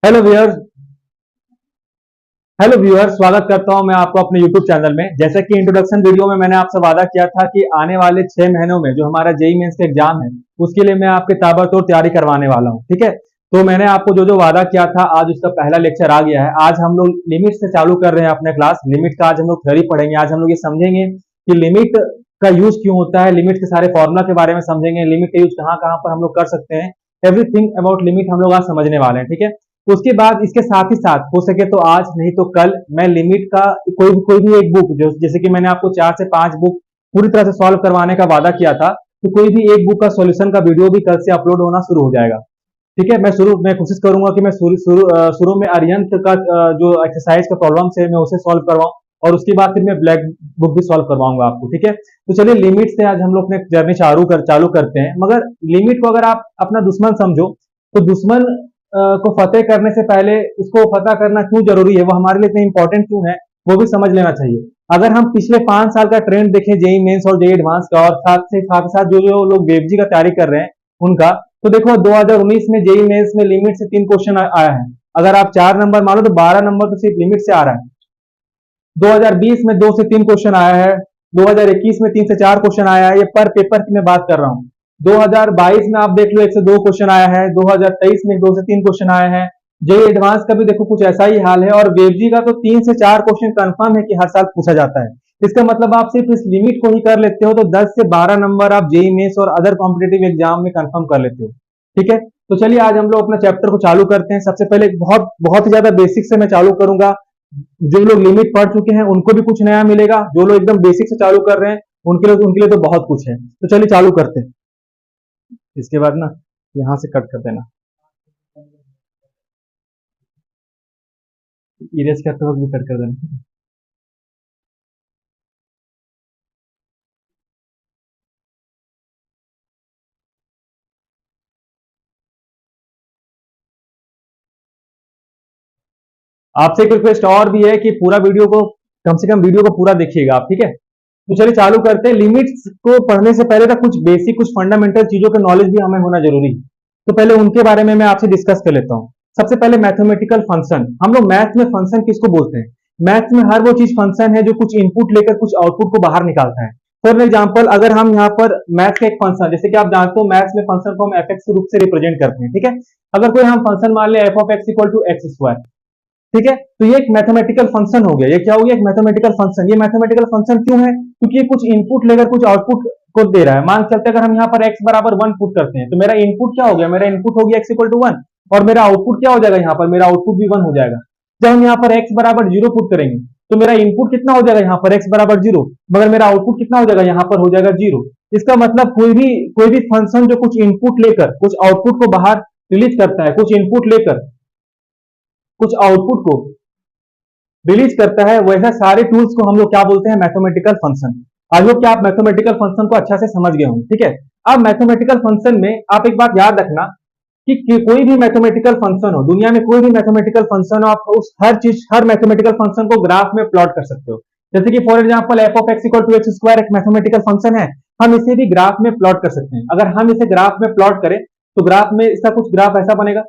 Hello viewers. स्वागत करता हूं मैं आपको अपने यूट्यूब चैनल में। जैसा कि इंट्रोडक्शन वीडियो में मैंने आपसे वादा किया था कि आने वाले 6 महीनों में जो हमारा जेई मेंस का एग्जाम है उसके लिए मैं आपके ताबड़तोड़ तैयारी करवाने वाला हूं। ठीक है, तो मैंने आपको जो जो वादा किया था आज उसका पहला लेक्चर आ गया है। आज हम लोग लिमिट से चालू कर रहे हैं अपने क्लास। लिमिट का आज हम लोग थ्योरी पढ़ेंगे। आज हम लोग ये समझेंगे कि लिमिट का यूज क्यों होता है, लिमिट के सारे फॉर्मूला के बारे में समझेंगे, लिमिट का यूज कहाँ कहाँ पर हम लोग कर सकते हैं। एवरीथिंग अबाउट लिमिट हम लोग आज समझने वाले हैं। ठीक है, उसके बाद इसके साथ ही साथ हो सके तो आज नहीं तो कल मैं लिमिट का कोई भी एक बुक जो जैसे कि मैंने आपको 4 से 5 बुक पूरी तरह से सॉल्व करवाने का वादा किया था, तो कोई भी एक बुक का सॉल्यूशन का वीडियो भी कल से अपलोड होना शुरू हो जाएगा। ठीक है, मैं कोशिश करूंगा कि मैं शुरू में अरिहंत का जो एक्सरसाइज का प्रॉब्लम है मैं उसे सॉल्व करवाऊं और उसके बाद फिर मैं ब्लैक बुक भी सॉल्व करवाऊंगा आपको। ठीक है, तो चलिए लिमिट से आज हम लोग अपने जर्नी चालू करते हैं। मगर लिमिट को अगर आप अपना दुश्मन समझो तो दुश्मन को फतेह करने से पहले उसको फतह करना क्यों जरूरी है, वो हमारे लिए इतना इंपॉर्टेंट क्यों है, वो भी समझ लेना चाहिए। अगर हम पिछले 5 साल का ट्रेंड देखें जेई मेंस और जेई एडवांस का और साथ जो जो लोग वेबजी का तैयारी कर रहे हैं उनका, तो देखो 2019 में जेई मेंस में लिमिट से 3 क्वेश्चन आया है। अगर आप 4 नंबर मानो तो 12 नंबर तो सिर्फ लिमिट से आ रहा है। 2020 में 2 से 3 क्वेश्चन आया है। 2021 में 3 से 4 क्वेश्चन आया है। ये पर पेपर की मैं बात कर रहा हूँ। 2022 में आप देख लो 1 से 2 क्वेश्चन आया है। 2023 में 2 से 3 क्वेश्चन आया है। जेई एडवांस का भी देखो कुछ ऐसा ही हाल है और वेबजी का तो 3 से 4 क्वेश्चन कंफर्म है कि हर साल पूछा जाता है। इसका मतलब आप सिर्फ इस लिमिट को ही कर लेते हो तो 10 से 12 नंबर आप जेई मेंस और अदर कॉम्पिटेटिव एग्जाम में कंफर्म कर लेते हो। ठीक है, तो चलिए आज हम लोग अपना चैप्टर को चालू करते हैं। सबसे पहले बहुत बहुत ही ज्यादा बेसिक से मैं चालू करूंगा। जो लोग लिमिट पढ़ चुके हैं उनको भी कुछ नया मिलेगा, जो लोग एकदम बेसिक से चालू कर रहे हैं उनके लिए तो बहुत कुछ है। तो चलिए चालू करते हैं। इसके बाद ना यहाँ से कट कर देना, इरेज करते वक्त भी कट कर देना। आपसे एक रिक्वेस्ट और भी है कि पूरा वीडियो को कम से कम वीडियो को पूरा देखिएगा आप। ठीक है, तो चलिए चालू करते हैं। लिमिट्स को पढ़ने से पहले तक कुछ बेसिक कुछ फंडामेंटल चीजों का नॉलेज भी हमें होना जरूरी है। तो पहले उनके बारे में मैं आपसे डिस्कस कर लेता हूँ। सबसे पहले मैथमेटिकल फंक्शन। हम लोग मैथ में फंक्शन किसको बोलते हैं? मैथ में हर वो चीज फंक्शन है जो कुछ इनपुट लेकर कुछ आउटपुट को बाहर निकालता है। फॉर एग्जाम्पल अगर हम यहाँ पर मैथ का एक फंक्शन, जैसे कि आप जानते हो मैथ में फंक्शन को हम एफ एक्स के रूप से रिप्रेजेंट करते हैं। ठीक है, अगर कोई हम फंक्शन मान ले f of x equal to x square, ठीक है, तो ये एक मैथमेटिकल फंक्शन हो गया। ये क्या हो गया? एक मैथमेटिकल फंक्शन। ये मैथमेटिकल फंक्शन क्यों है? क्योंकि ये कुछ इनपुट लेकर कुछ आउटपुट को दे रहा है। मान चलते अगर हम यहाँ पर x बराबर 1 पुट करते हैं तो मेरा इनपुट क्या हो गया? मेरा इनपुट हो गया x इक्वल टू 1 और मेरा आउटपुट क्या हो जाएगा? यहाँ पर मेरा आउटपुट भी 1 हो जाएगा। जब हम यहाँ पर x बराबर 0 पुट करेंगे तो मेरा इनपुट कितना हो जाएगा? यहाँ पर x बराबर 0, मगर मेरा आउटपुट कितना हो जाएगा? यहाँ पर हो जाएगा 0। इसका मतलब कोई भी फंक्शन जो कुछ इनपुट लेकर कुछ आउटपुट को बाहर रिलीज करता है, कुछ इनपुट लेकर कुछ आउटपुट को रिलीज करता है, वैसे सारे टूल्स को हम लोग क्या बोलते हैं? Mathematical function. आई होप कि आप मैथमेटिकल फंक्शन को अच्छा से समझ गए होंगे। ठीक है, अब मैथमेटिकल फंक्शन में आप एक बात याद रखना कि कोई भी मैथमेटिकल फंक्शन हो, दुनिया में कोई भी मैथमेटिकल फंक्शन हो, आप उस हर मैथमेटिकल फंक्शन को ग्राफ में प्लॉट कर सकते हो। जैसे कि for example f of x equal to x square एक मैथमेटिकल फंक्शन है, हम इसे भी ग्राफ में प्लॉट कर सकते हैं। अगर हम इसे ग्राफ में प्लॉट करें तो ग्राफ में इसका कुछ ग्राफ ऐसा बनेगा।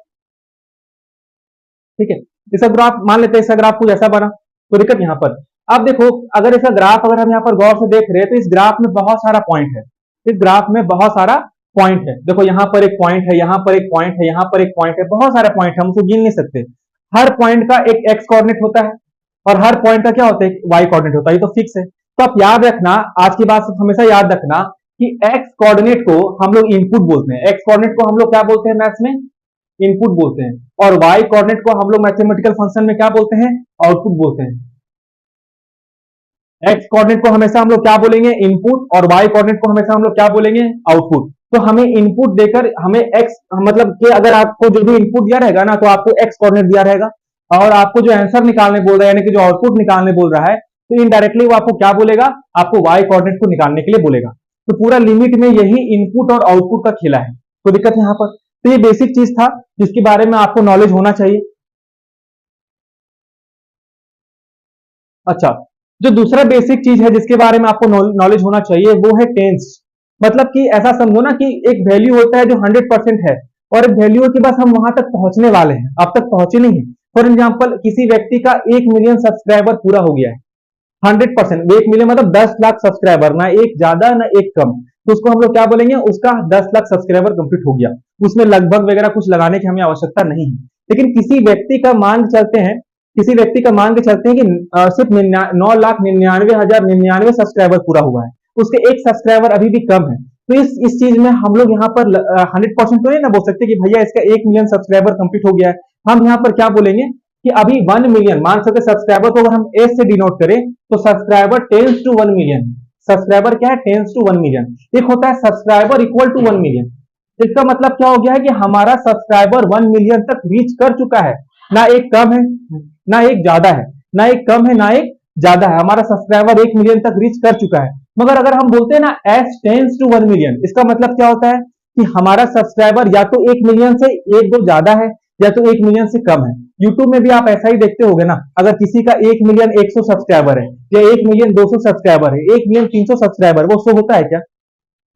ठीक है, इसका ग्राफ मान लेते हैं, इसका ग्राफ कुछ ऐसा बना। तो दिक्कत यहाँ पर अब देखो, अगर इसका ग्राफ अगर हम यहाँ पर गौर से देख रहे हैं तो इस ग्राफ में बहुत सारा पॉइंट है। इस ग्राफ में बहुत सारा पॉइंट है। देखो यहाँ पर एक पॉइंट है, यहाँ पर एक पॉइंट है, यहाँ पर एक पॉइंट है, बहुत सारे पॉइंट है, हम उसको गिन नहीं सकते। हर पॉइंट का एक एक्स कोऑर्डिनेट होता है और हर पॉइंट का क्या होता है? वाई कोऑर्डिनेट होता है। ये तो फिक्स है। तो आप याद रखना, आज की बात हमेशा याद रखना कि एक्स कोऑर्डिनेट को हम लोग इनपुट बोलते हैं। एक्स कोऑर्डिनेट को हम लोग क्या बोलते हैं? मैथ्स में इनपुट बोलते हैं। और वाई कोऑर्डिनेट को हम लोग मैथमेटिकल फंक्शन में क्या बोलते हैं? आउटपुट बोलते हैं। एक्स कोऑर्डिनेट को हमेशा हम लोग क्या बोलेंगे? इनपुट, और वाई कोऑर्डिनेट को हमेशा हम लोग क्या बोलेंगे? आउटपुट। तो हमें इनपुट देकर हमें एक्स मतलब कि अगर आपको जो भी इनपुट दिया रहेगा ना तो आपको एक्स कोऑर्डिनेट दिया रहेगा, और आपको जो आंसर निकालने बोल रहा है यानी कि जो आउटपुट निकालने बोल रहा है तो इनडायरेक्टली वो आपको क्या बोलेगा? आपको वाई कोऑर्डिनेट को निकालने के लिए बोलेगा। तो पूरा लिमिट में यही इनपुट और आउटपुट का खेला है। तो दिक्कत यहाँ पर, तो ये बेसिक चीज था जिसके बारे में आपको नॉलेज होना चाहिए। अच्छा, जो दूसरा बेसिक चीज है जिसके बारे में आपको नॉलेज होना चाहिए वो है टेंस। मतलब कि ऐसा समझो ना कि एक वैल्यू होता है जो 100% है, और एक वैल्यू है कि बस हम वहां तक पहुंचने वाले हैं, अब तक पहुंचे नहीं है। फॉर एग्जाम्पल किसी व्यक्ति का 1 मिलियन सब्सक्राइबर पूरा हो गया है, 100%। 1 मिलियन मतलब 10 लाख सब्सक्राइबर, ना एक ज्यादा ना एक कम, तो उसको हम लोग क्या बोलेंगे, उसका 10 लाख सब्सक्राइबर कंप्लीट हो गया। उसमें लगभग वगैरह कुछ लगाने की हमें आवश्यकता नहीं है। लेकिन किसी व्यक्ति का मान के चलते हैं, किसी व्यक्ति का मान के चलते हैं कि सिर्फ 9,99,099 सब्सक्राइबर पूरा हुआ है, उसके एक सब्सक्राइबर अभी भी कम है। तो इस चीज में हम लोग यहाँ पर 100% तो नहीं ना बोल सकते कि भैया इसका 1 मिलियन सब्सक्राइबर कंप्लीट हो गया है। हम यहाँ पर क्या बोलेंगे कि अभी 1 मिलियन, मान सकते सब्सक्राइबर को अगर हम एस से डिनोट करें तो subscriber tends to 1 million. Subscriber क्या है, टेंस टू 1 मिलियन। एक होता है सब्सक्राइबर इक्वल टू 1 मिलियन। इसका मतलब क्या हो गया है कि हमारा सब्सक्राइबर 1 मिलियन तक रीच कर चुका है, ना एक कम है ना एक ज्यादा है, ना एक कम है ना एक ज्यादा है, हमारा सब्सक्राइबर 1 मिलियन तक रीच कर चुका है। मगर अगर हम बोलते हैं ना एस टेंस टू 1 मिलियन, इसका मतलब क्या होता है कि हमारा सब्सक्राइबर या तो 1 मिलियन से एक दो ज्यादा है या तो 1 मिलियन से कम है। यूट्यूब में भी आप ऐसा ही देखते होगे ना, अगर किसी का 1 मिलियन 100 सब्सक्राइबर है या 1 मिलियन 200 सब्सक्राइबर है, 1 मिलियन 300 सब्सक्राइबर, वो शो होता है क्या?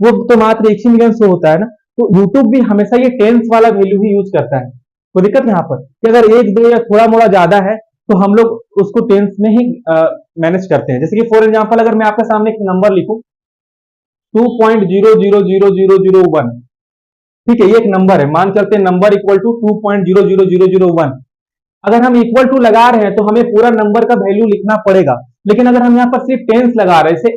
वो तो मात्र 1 ही मिलियन शो होता है ना। तो यूट्यूब भी हमेशा ये टेंस वाला वैल्यू ही यूज करता है। तो दिक्कत यहाँ पर कि अगर एक दो या थोड़ा मोड़ा ज्यादा है तो हम लोग उसको टेंस में ही मैनेज करते हैं। जैसे कि फॉर एग्जांपल अगर मैं आपके सामने एक नंबर लिखूं 2.0000001, ठीक है, ये एक नंबर है, मान चलते हैं नंबर इक्वल टू 2.00001। अगर हम इक्वल टू लगा रहे हैं तो हमें पूरा नंबर का वैल्यू लिखना पड़ेगा। लेकिन अगर हम यहाँ पर सिर्फ टेंस लगा रहे हैं, जैसे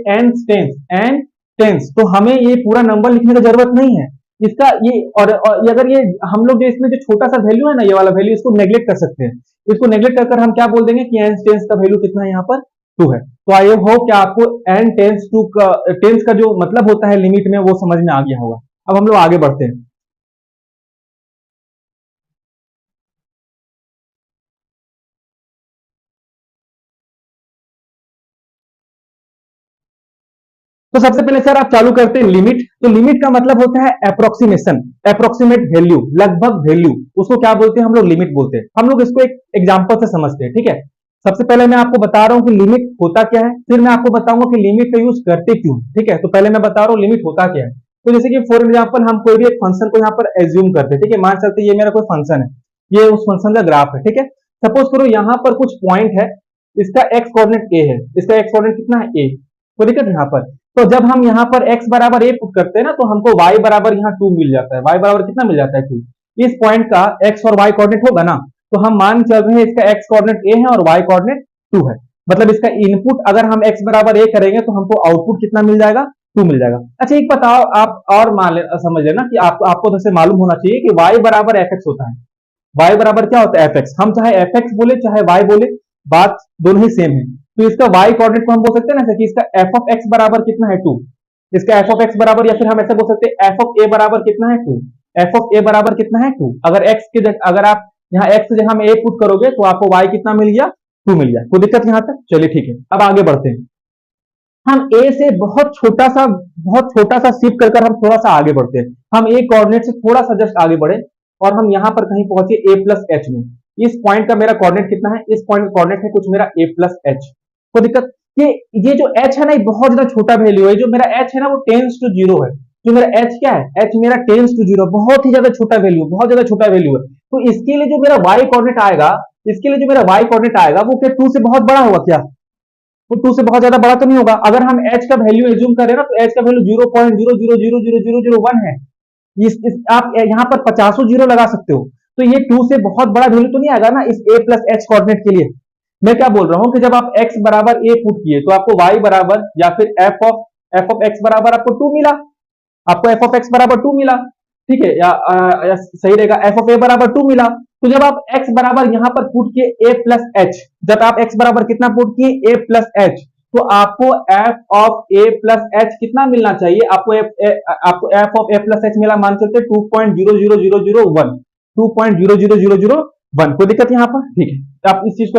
एंड टेंस, तो हमें ये पूरा नंबर लिखने की जरूरत नहीं है। इसका ये और अगर ये हम लोग जो इसमें जो छोटा सा वैल्यू है ना, ये वाला वैल्यू, इसको नेग्लेक्ट कर सकते हैं। इसको नेग्लेक्ट कर हम क्या बोल देंगे कि एंड टेंस का वैल्यू कितना है, यहाँ पर 2 है। तो आई होप कि आपको एंड टेंस टू का टेंस का जो मतलब होता है लिमिट में, वो समझ में आ गया होगा। अब हम लोग आगे बढ़ते हैं। तो सबसे पहले सर आप चालू करते हैं लिमिट। तो लिमिट का मतलब होता है अप्रोक्सीमेशन, अप्रोक्सीमेट वैल्यू, लगभग वैल्यू, उसको क्या बोलते हैं हम लोग, लिमिट बोलते हैं। हम लोग इसको एक एग्जांपल से समझते हैं, ठीक है। सबसे पहले मैं आपको बता रहा हूं कि लिमिट होता क्या है, फिर मैं आपको बताऊंगा कि लिमिट का यूज करते क्यों, ठीक है। तो पहले मैं बता रहा हूं लिमिट होता क्या है। तो जैसे कि फॉर एग्जाम्पल हम कोई भी एक फंक्शन को यहाँ पर एज्यूम करते हैं, ठीक है। मान चलते ये मेरा कोई फंक्शन है, ये उस फंक्शन का ग्राफ है, ठीक है। सपोज करो यहाँ पर कुछ पॉइंट है, इसका एक्स कोऑर्डिनेट ए है, इसका एक्स कोऑर्डिनेट कितना है ए, कोई दिक्कत यहाँ पर। तो जब हम यहाँ पर x बराबर a पुट करते हैं ना, तो हमको y बराबर यहाँ 2 मिल जाता है। y बराबर कितना मिल जाता है, 2। इस पॉइंट का x और y कोऑर्डिनेट होगा ना, तो हम मान चल रहे हैं इसका x कोऑर्डिनेट a है और y कोऑर्डिनेट 2 है। मतलब इसका इनपुट अगर हम x बराबर a करेंगे तो हमको आउटपुट कितना मिल जाएगा, 2 मिल जाएगा। अच्छा एक बताओ आप, और समझ लेना कि आपको तो से मालूम होना चाहिए कि y बराबर fx होता है। y बराबर क्या होता है, fx। हम चाहे fx बोले चाहे y बोले, बात दोनों ही सेम है। तो इसका y कोऑर्डिनेट को हम बोल सकते हैं ना कि इसका f ऑफ x बराबर कितना है, 2। इसका f ऑफ x बराबर, या फिर हम ऐसा बोल सकते हैं f ऑफ a बराबर कितना है, 2। f ऑफ a बराबर कितना है, 2। अगर x के अगर आप यहाँ x की जगह में a पुट करोगे तो आपको y कितना मिल गया, 2 मिल गया। कोई दिक्कत यहाँ तक? चलिए ठीक है, अब आगे बढ़ते हैं। हम a से बहुत छोटा सा शिफ्ट कर हम थोड़ा सा आगे बढ़ते हैं। हम a कोऑर्डिनेट से थोड़ा सा जस्ट आगे बढ़े और हम यहाँ पर कहीं पहुंचे a प्लस एच में। इस पॉइंट का मेरा कोऑर्डिनेट कितना है, इस पॉइंट का कोऑर्डिनेट है कुछ मेरा a प्लस एच। कोई दिक्कत? ये जो h है ना, ये बहुत ज्यादा छोटा वैल्यू है। जो मेरा h है ना वो टेंस टू 0 है। जो मेरा h क्या है, h मेरा टेंस टू 0, बहुत ही ज्यादा छोटा वैल्यू, बहुत ज्यादा छोटा वैल्यू है। तो इसके लिए जो मेरा y कोऑर्डिनेट आएगा, इसके लिए जो मेरा y कोऑर्डिनेट आएगा वो क्या 2 से बहुत बड़ा होगा क्या? वो 2 से बहुत ज्यादा बड़ा तो नहीं होगा। अगर हम h का वैल्यू एज्यूम करें ना, तो h का वैल्यू 0.000000001 है। आप यहाँ पर 50 जीरो लगा सकते हो। तो ये 2 से बहुत बड़ा वैल्यू तो नहीं आएगा ना इस a प्लस एच कोऑर्डिनेट के लिए। मैं क्या बोल रहा हूं कि जब आप x बराबर a पुट किए तो आपको y बराबर या फिर f ऑफ x बराबर आपको 2 मिला। आपको f ऑफ x बराबर 2 मिला, ठीक है, या सही रहेगा f ऑफ a बराबर 2 मिला। तो जब आप x बराबर यहाँ पर पुट किए a प्लस एच, जब आप x बराबर कितना पुट किए a प्लस एच, तो आपको f of a plus H कितना मिलना चाहिए? आपको f of a plus H मिला, मान चलते 2.00001, 2.00001। कोई दिक्कत यहाँ पर? ठीक है, तो आप इस चीज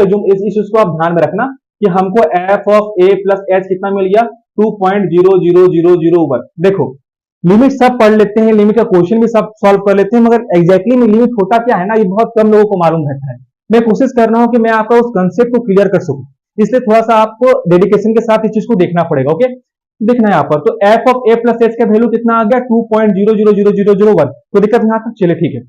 को आप ध्यान में रखना कि हमको f of a plus H कितना मिल गया, 2.00001। देखो लिमिट सब पढ़ लेते हैं, लिमिट का क्वेश्चन भी सब सॉल्व कर लेते हैं, मगर एग्जैक्टली में लिमिट होता क्या है ना, ये बहुत कम लोगों को मालूम रहता है। मैं कोशिश कर रहा हूं कि मैं आपका उस कंसेप्ट को क्लियर कर सकूं, इसलिए थोड़ा सा आपको डेडिकेशन के साथ इस चीज को देखना पड़ेगा। ओके, देखना यहाँ पर, तो F of A plus H का वैल्यू कितना आ गया 2.000001। तो दिक्कत यहाँ तक, चलिए ठीक है।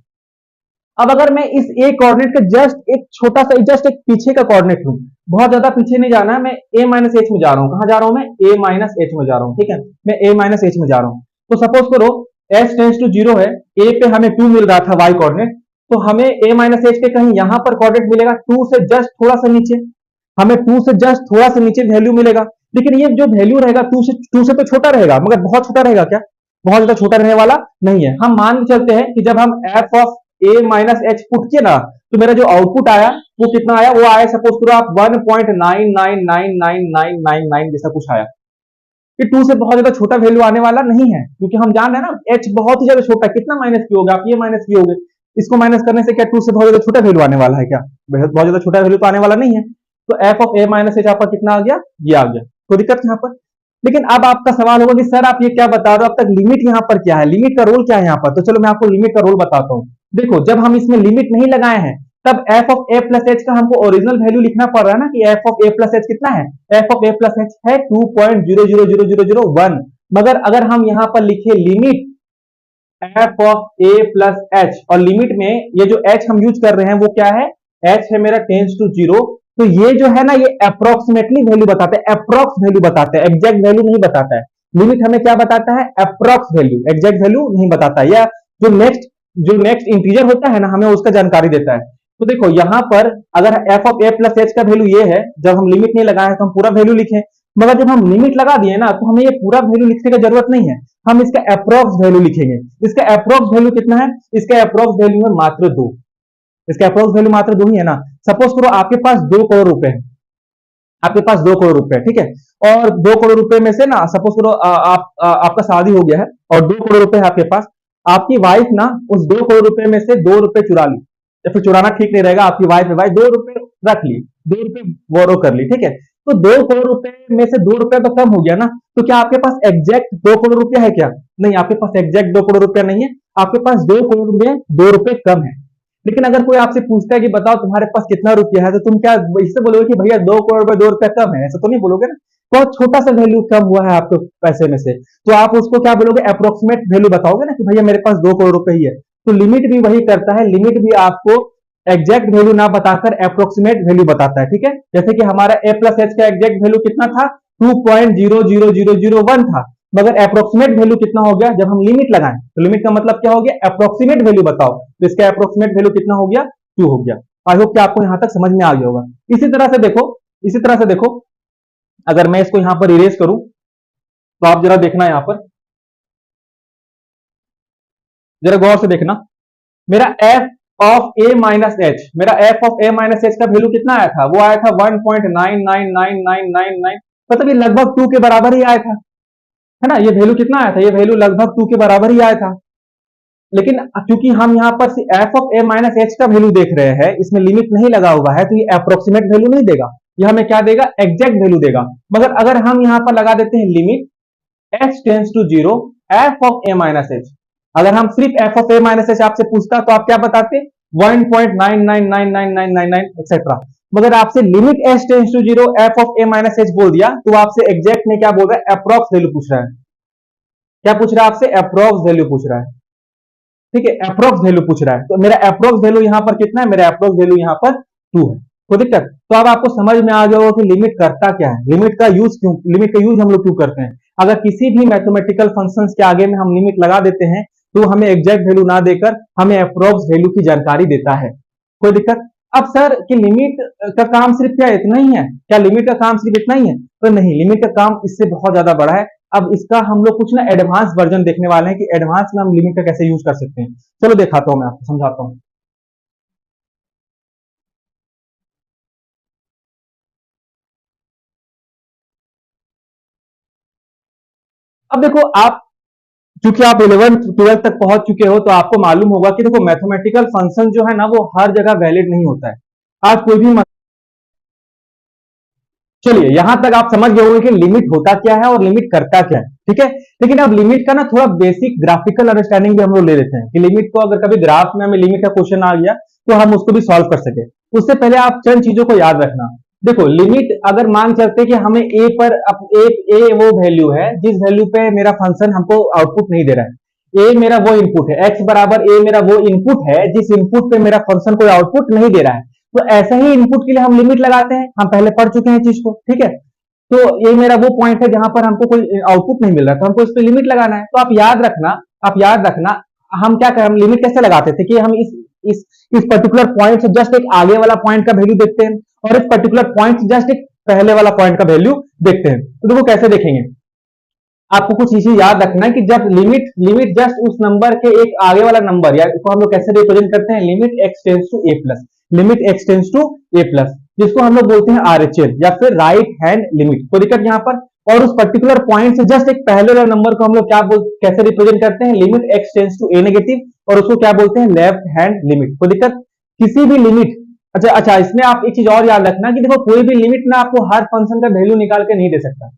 अब अगर मैं इस ए कोऑर्डिनेट का जस्ट एक छोटा सा, जस्ट एक पीछे का कोऑर्डिनेट लूं, बहुत ज्यादा पीछे नहीं जाना है, मैं ए माइनस एच में जा रहा हूं। कहां जा रहा हूं मैं? ए माइनस एच में जा रहा हूं, ठीक है, मैं ए माइनस एच में जा रहा हूं। तो सपोज करो एच टेंस टू 0 है, ए पे हमें 2 मिल रहा था वाई कोऑर्डिनेट, तो हमें ए माइनस एच के कहीं यहां पर कोऑर्डिनेट मिलेगा 2 से जस्ट थोड़ा सा नीचे, हमें 2 से जस्ट थोड़ा सा नीचे वैल्यू मिलेगा। लेकिन ये जो वैल्यू रहेगा 2 से तो छोटा रहेगा, मगर बहुत छोटा रहेगा क्या? बहुत ज्यादा छोटा रहने वाला नहीं है। हम मान के चलते हैं कि जब हम F of A minus H put किए ना, तो मेरा जो आउटपुट आया वो कितना आया? वो आया सपोज करो आप 1.999999 जैसा कुछ आया। कि 2 से बहुत ज्यादा छोटा वैल्यू आने वाला नहीं है, क्योंकि हम जान रहे हैं ना h बहुत ही ज्यादा छोटा है। कितना माइनस किया होगा आप? ये माइनस किए होगे, इसको माइनस करने से क्या 2 से बहुत ज्यादा छोटा वैल्यू आने वाला है क्या? बहुत ज्यादा छोटा वैल्यू तो आने वाला नहीं है। तो F of A minus H आपका कितना आ गया? ये आ गया। कोई दिक्कत यहाँ पर? लेकिन अब आपका सवाल होगा कि सर आप ये क्या बता रहे हो, अब तक लिमिट यहाँ पर क्या है, लिमिट का रोल क्या है यहाँ पर? तो चलो मैं आपको लिमिट का रोल बताता हूँ। देखो जब हम इसमें लिमिट नहीं लगाए हैं, तब F of A plus H का हमको ओरिजिनल वैल्यू लिखना पड़ रहा है ना, कि F of A plus H कितना है? F of A plus H है 2.000001। मगर अगर हम यहाँ पर लिखे limit F of A plus H, और लिमिट में ये जो एच हम यूज कर रहे हैं वो क्या है? एच है मेरा टेंस टू 0। तो ये जो है ना, ये अप्रोक्सीमेटली वैल्यू बताते हैं, अप्रोक्स वैल्यू बताते हैं, एग्जैक्ट वैल्यू नहीं बताता है। लिमिट हमें क्या बताता है? अप्रोक्स वैल्यू, एग्जैक्ट वैल्यू नहीं बताता है। या जो नेक्स्ट इंटीजर होता है ना, हमें उसका जानकारी देता है। तो देखो यहां पर अगर F of A plus H का वैल्यू ये है, जब हम लिमिट नहीं लगाए तो हम पूरा वैल्यू लिखें, मगर जब हम लिमिट लगा दिए ना, तो हमें ये पूरा वैल्यू लिखने की जरूरत नहीं है, हम इसका अप्रोक्स वैल्यू लिखेंगे। इसका अप्रोक्स वैल्यू कितना है? इसका अप्रोक्स वैल्यू है मात्र 2। इसका अप्रोक्स वैल्यू मात्र 2 ही है ना। सपोज करो आपके पास 2 करोड़ रुपए है, आपके पास 2 करोड़ रुपए है, ठीक है, और 2 करोड़ रुपए में से ना सपोज करो आपका शादी हो गया है और 2 करोड़ रुपए है आपके पास। आपकी वाइफ ना उस 2 करोड़ रुपए में से 2 रुपए चुरा ली, या फिर चुराना ठीक नहीं रहेगा, आपकी वाइफ है भाई, 2 रुपए रख ली, 2 रुपए बोरो कर ली, ठीक है। तो 2 करोड़ रुपए में से 2 रुपए तो कम हो गया ना। तो क्या आपके पास एग्जैक्ट 2 करोड़ रुपया है क्या? नहीं, आपके पास एग्जैक्ट 2 करोड़ रुपया नहीं है, आपके पास 2 करोड़ में 2 रुपए कम है। लेकिन अगर कोई आपसे पूछता है कि बताओ तुम्हारे पास कितना रुपया है, तो तुम क्या इससे बोलोगे कि भैया 2 करोड़ में 2 रुपया कम है? ऐसा तो नहीं बोलोगे ना, बहुत छोटा सा वैल्यू कम हुआ है आपके पैसे में से, तो आप उसको क्या बोलोगे? अप्रोक्सीमेट वैल्यू बताओगे ना, कि भैया मेरे पास 2 करोड़ रुपए ही है। तो लिमिट भी वही करता है, लिमिट भी आपको एग्जैक्ट वैल्यू ना बताकर अप्रोक्सीमेट वैल्यू बताता है, ठीक है। जैसे कि हमारा ए प्लस एच का एग्जैक्ट वैल्यू कितना था? 2.000001 था, मगर अप्रोक्सीमेट वैल्यू कितना हो गया जब हम लिमिट लगाएं? तो लिमिट का मतलब क्या हो गया? अप्रोक्सीमेट वैल्यू बताओ, तो इसका अप्रोक्सीमेट वैल्यू कितना हो गया? 2 हो गया। आई होप कि आपको यहां तक समझ में आ गया होगा। इसी तरह से देखो, इसी तरह से देखो, अगर मैं इसको यहां पर इरेज करूं, तो आप जरा देखना यहां पर, जरा गौर से देखना, मेरा F of A minus H, मेरा F of A minus H का वैल्यू कितना आया था? वो आया था 1.999999, मतलब ये लगभग 2 के बराबर ही आया था, है ना। ये वैल्यू कितना आया था? ये वैल्यू लगभग 2 के बराबर ही आया था। लेकिन क्योंकि हम यहाँ पर F of A minus H का वैल्यू देख रहे हैं, इसमें लिमिट नहीं लगा हुआ है, तो ये अप्रोक्सीमेट वैल्यू नहीं देगा, ये हमें क्या देगा? एग्जैक्ट वैल्यू देगा। मगर अगर हम यहाँ पर लगा देते हैं limit h tends to 0 f of A minus h, अगर हम सिर्फ f of A minus h आपसे पूछता तो आप क्या बताते? 1.999999 एक्सेट्रा। मगर आपसे limit h tends to 0 f of A minus h बोल दिया, तो आपसे एग्जैक्ट में क्या बोल रहा है? अप्रोक्स वैल्यू पूछ रहा है। क्या पूछ रहा है आपसे? अप्रोक्स वैल्यू पूछ रहा है, ठीक है, अप्रोक्स वैल्यू पूछ रहा है। तो मेरा अप्रोक्स वैल्यू यहाँ पर कितना है? मेरा अप्रोक्स वैल्यू यहाँ पर 2 है। कोई दिक्कत? तो अब आपको समझ में आ गया होगा कि लिमिट करता क्या है, लिमिट का यूज क्यों, लिमिट का यूज हम लोग क्यों करते हैं। अगर किसी भी मैथमेटिकल फंक्शंस के आगे में हम लिमिट लगा देते हैं, तो हमें एग्जैक्ट वैल्यू ना देकर हमें अप्रोक्स वैल्यू की जानकारी देता है। कोई दिक्कत? अब सर कि लिमिट का काम सिर्फ क्या इतना ही है? क्या लिमिट का काम सिर्फ इतना ही है? तो नहीं, लिमिट का काम इससे बहुत ज्यादा बड़ा है। अब इसका हम लोग कुछ ना एडवांस वर्जन देखने वाले हैं कि एडवांस में हम लिमिट का कैसे यूज कर सकते हैं। चलो दिखाता हूं, मैं आपको समझाता हूं। अब देखो आप, क्योंकि आप 11th 12th तक पहुंच चुके हो, तो आपको मालूम होगा कि देखो मैथमेटिकल फंक्शन जो है ना, वो हर जगह वैलिड नहीं होता है। आज कोई भी चलिए यहां तक आप समझ गए होंगे कि लिमिट होता क्या है और लिमिट करता क्या है, ठीक है। लेकिन अब लिमिट का ना थोड़ा बेसिक ग्राफिकल अंडरस्टैंडिंग भी हम लोग ले लेते हैं, कि लिमिट को अगर कभी ग्राफ में हमें लिमिट का क्वेश्चन आ गया तो हम उसको भी सॉल्व कर सके। उससे पहले आप चंद चीजों को याद रखना। देखो लिमिट अगर मान चलते कि हमें ए पर ए वो वैल्यू है जिस वैल्यू पे मेरा फंक्शन हमको आउटपुट नहीं दे रहा है, ए मेरा वो इनपुट है, एक्स बराबर ए मेरा वो इनपुट है जिस इनपुट पे मेरा फंक्शन कोई आउटपुट नहीं दे रहा है। तो ऐसा ही इनपुट के लिए हम लिमिट लगाते हैं, हम पहले पढ़ चुके हैं चीज को, ठीक है। तो ये मेरा वो पॉइंट है जहां पर हमको कोई आउटपुट नहीं मिल रहा, तो हमको इस पर लिमिट लगाना है। तो आप याद रखना हम क्या करें, हम लिमिट कैसे लगाते थे कि हम इस इस पर्टिकुलर पॉइंट से जस्ट एक आगे वाला पॉइंट का वैल्यू देखते हैं और इस पर्टिकुलर पॉइंट से जस्ट एक पहले वाला पॉइंट का वैल्यू देखते हैं। तो देखो कैसे देखेंगे, आपको कुछ चीजें याद रखना है कि जब लिमिट जस्ट उस नंबर के एक आगे वाला नंबर या इसको हम लोग कैसे रिप्रेजेंट करते हैं, limit x tends to a plus, limit x tends to a plus, जिसको हम लोग बोलते हैं आरएचएल या फिर राइट हैंड लिमिट। कोई दिक्कत यहाँ पर, और उस पर्टिकुलर पॉइंट से जस्ट एक पहले वाले नंबर को हम लोग कैसे रिप्रेजेंट करते हैं, limit x tends to a negative, और उसको क्या बोलते हैं, लेफ्ट हैंड लिमिट। कोई दिक्कत, किसी भी लिमिट, अच्छा इसमें आप एक चीज और याद रखना कि देखो कोई भी लिमिट ना आपको हर फंक्शन का वैल्यू निकाल के नहीं दे सकता।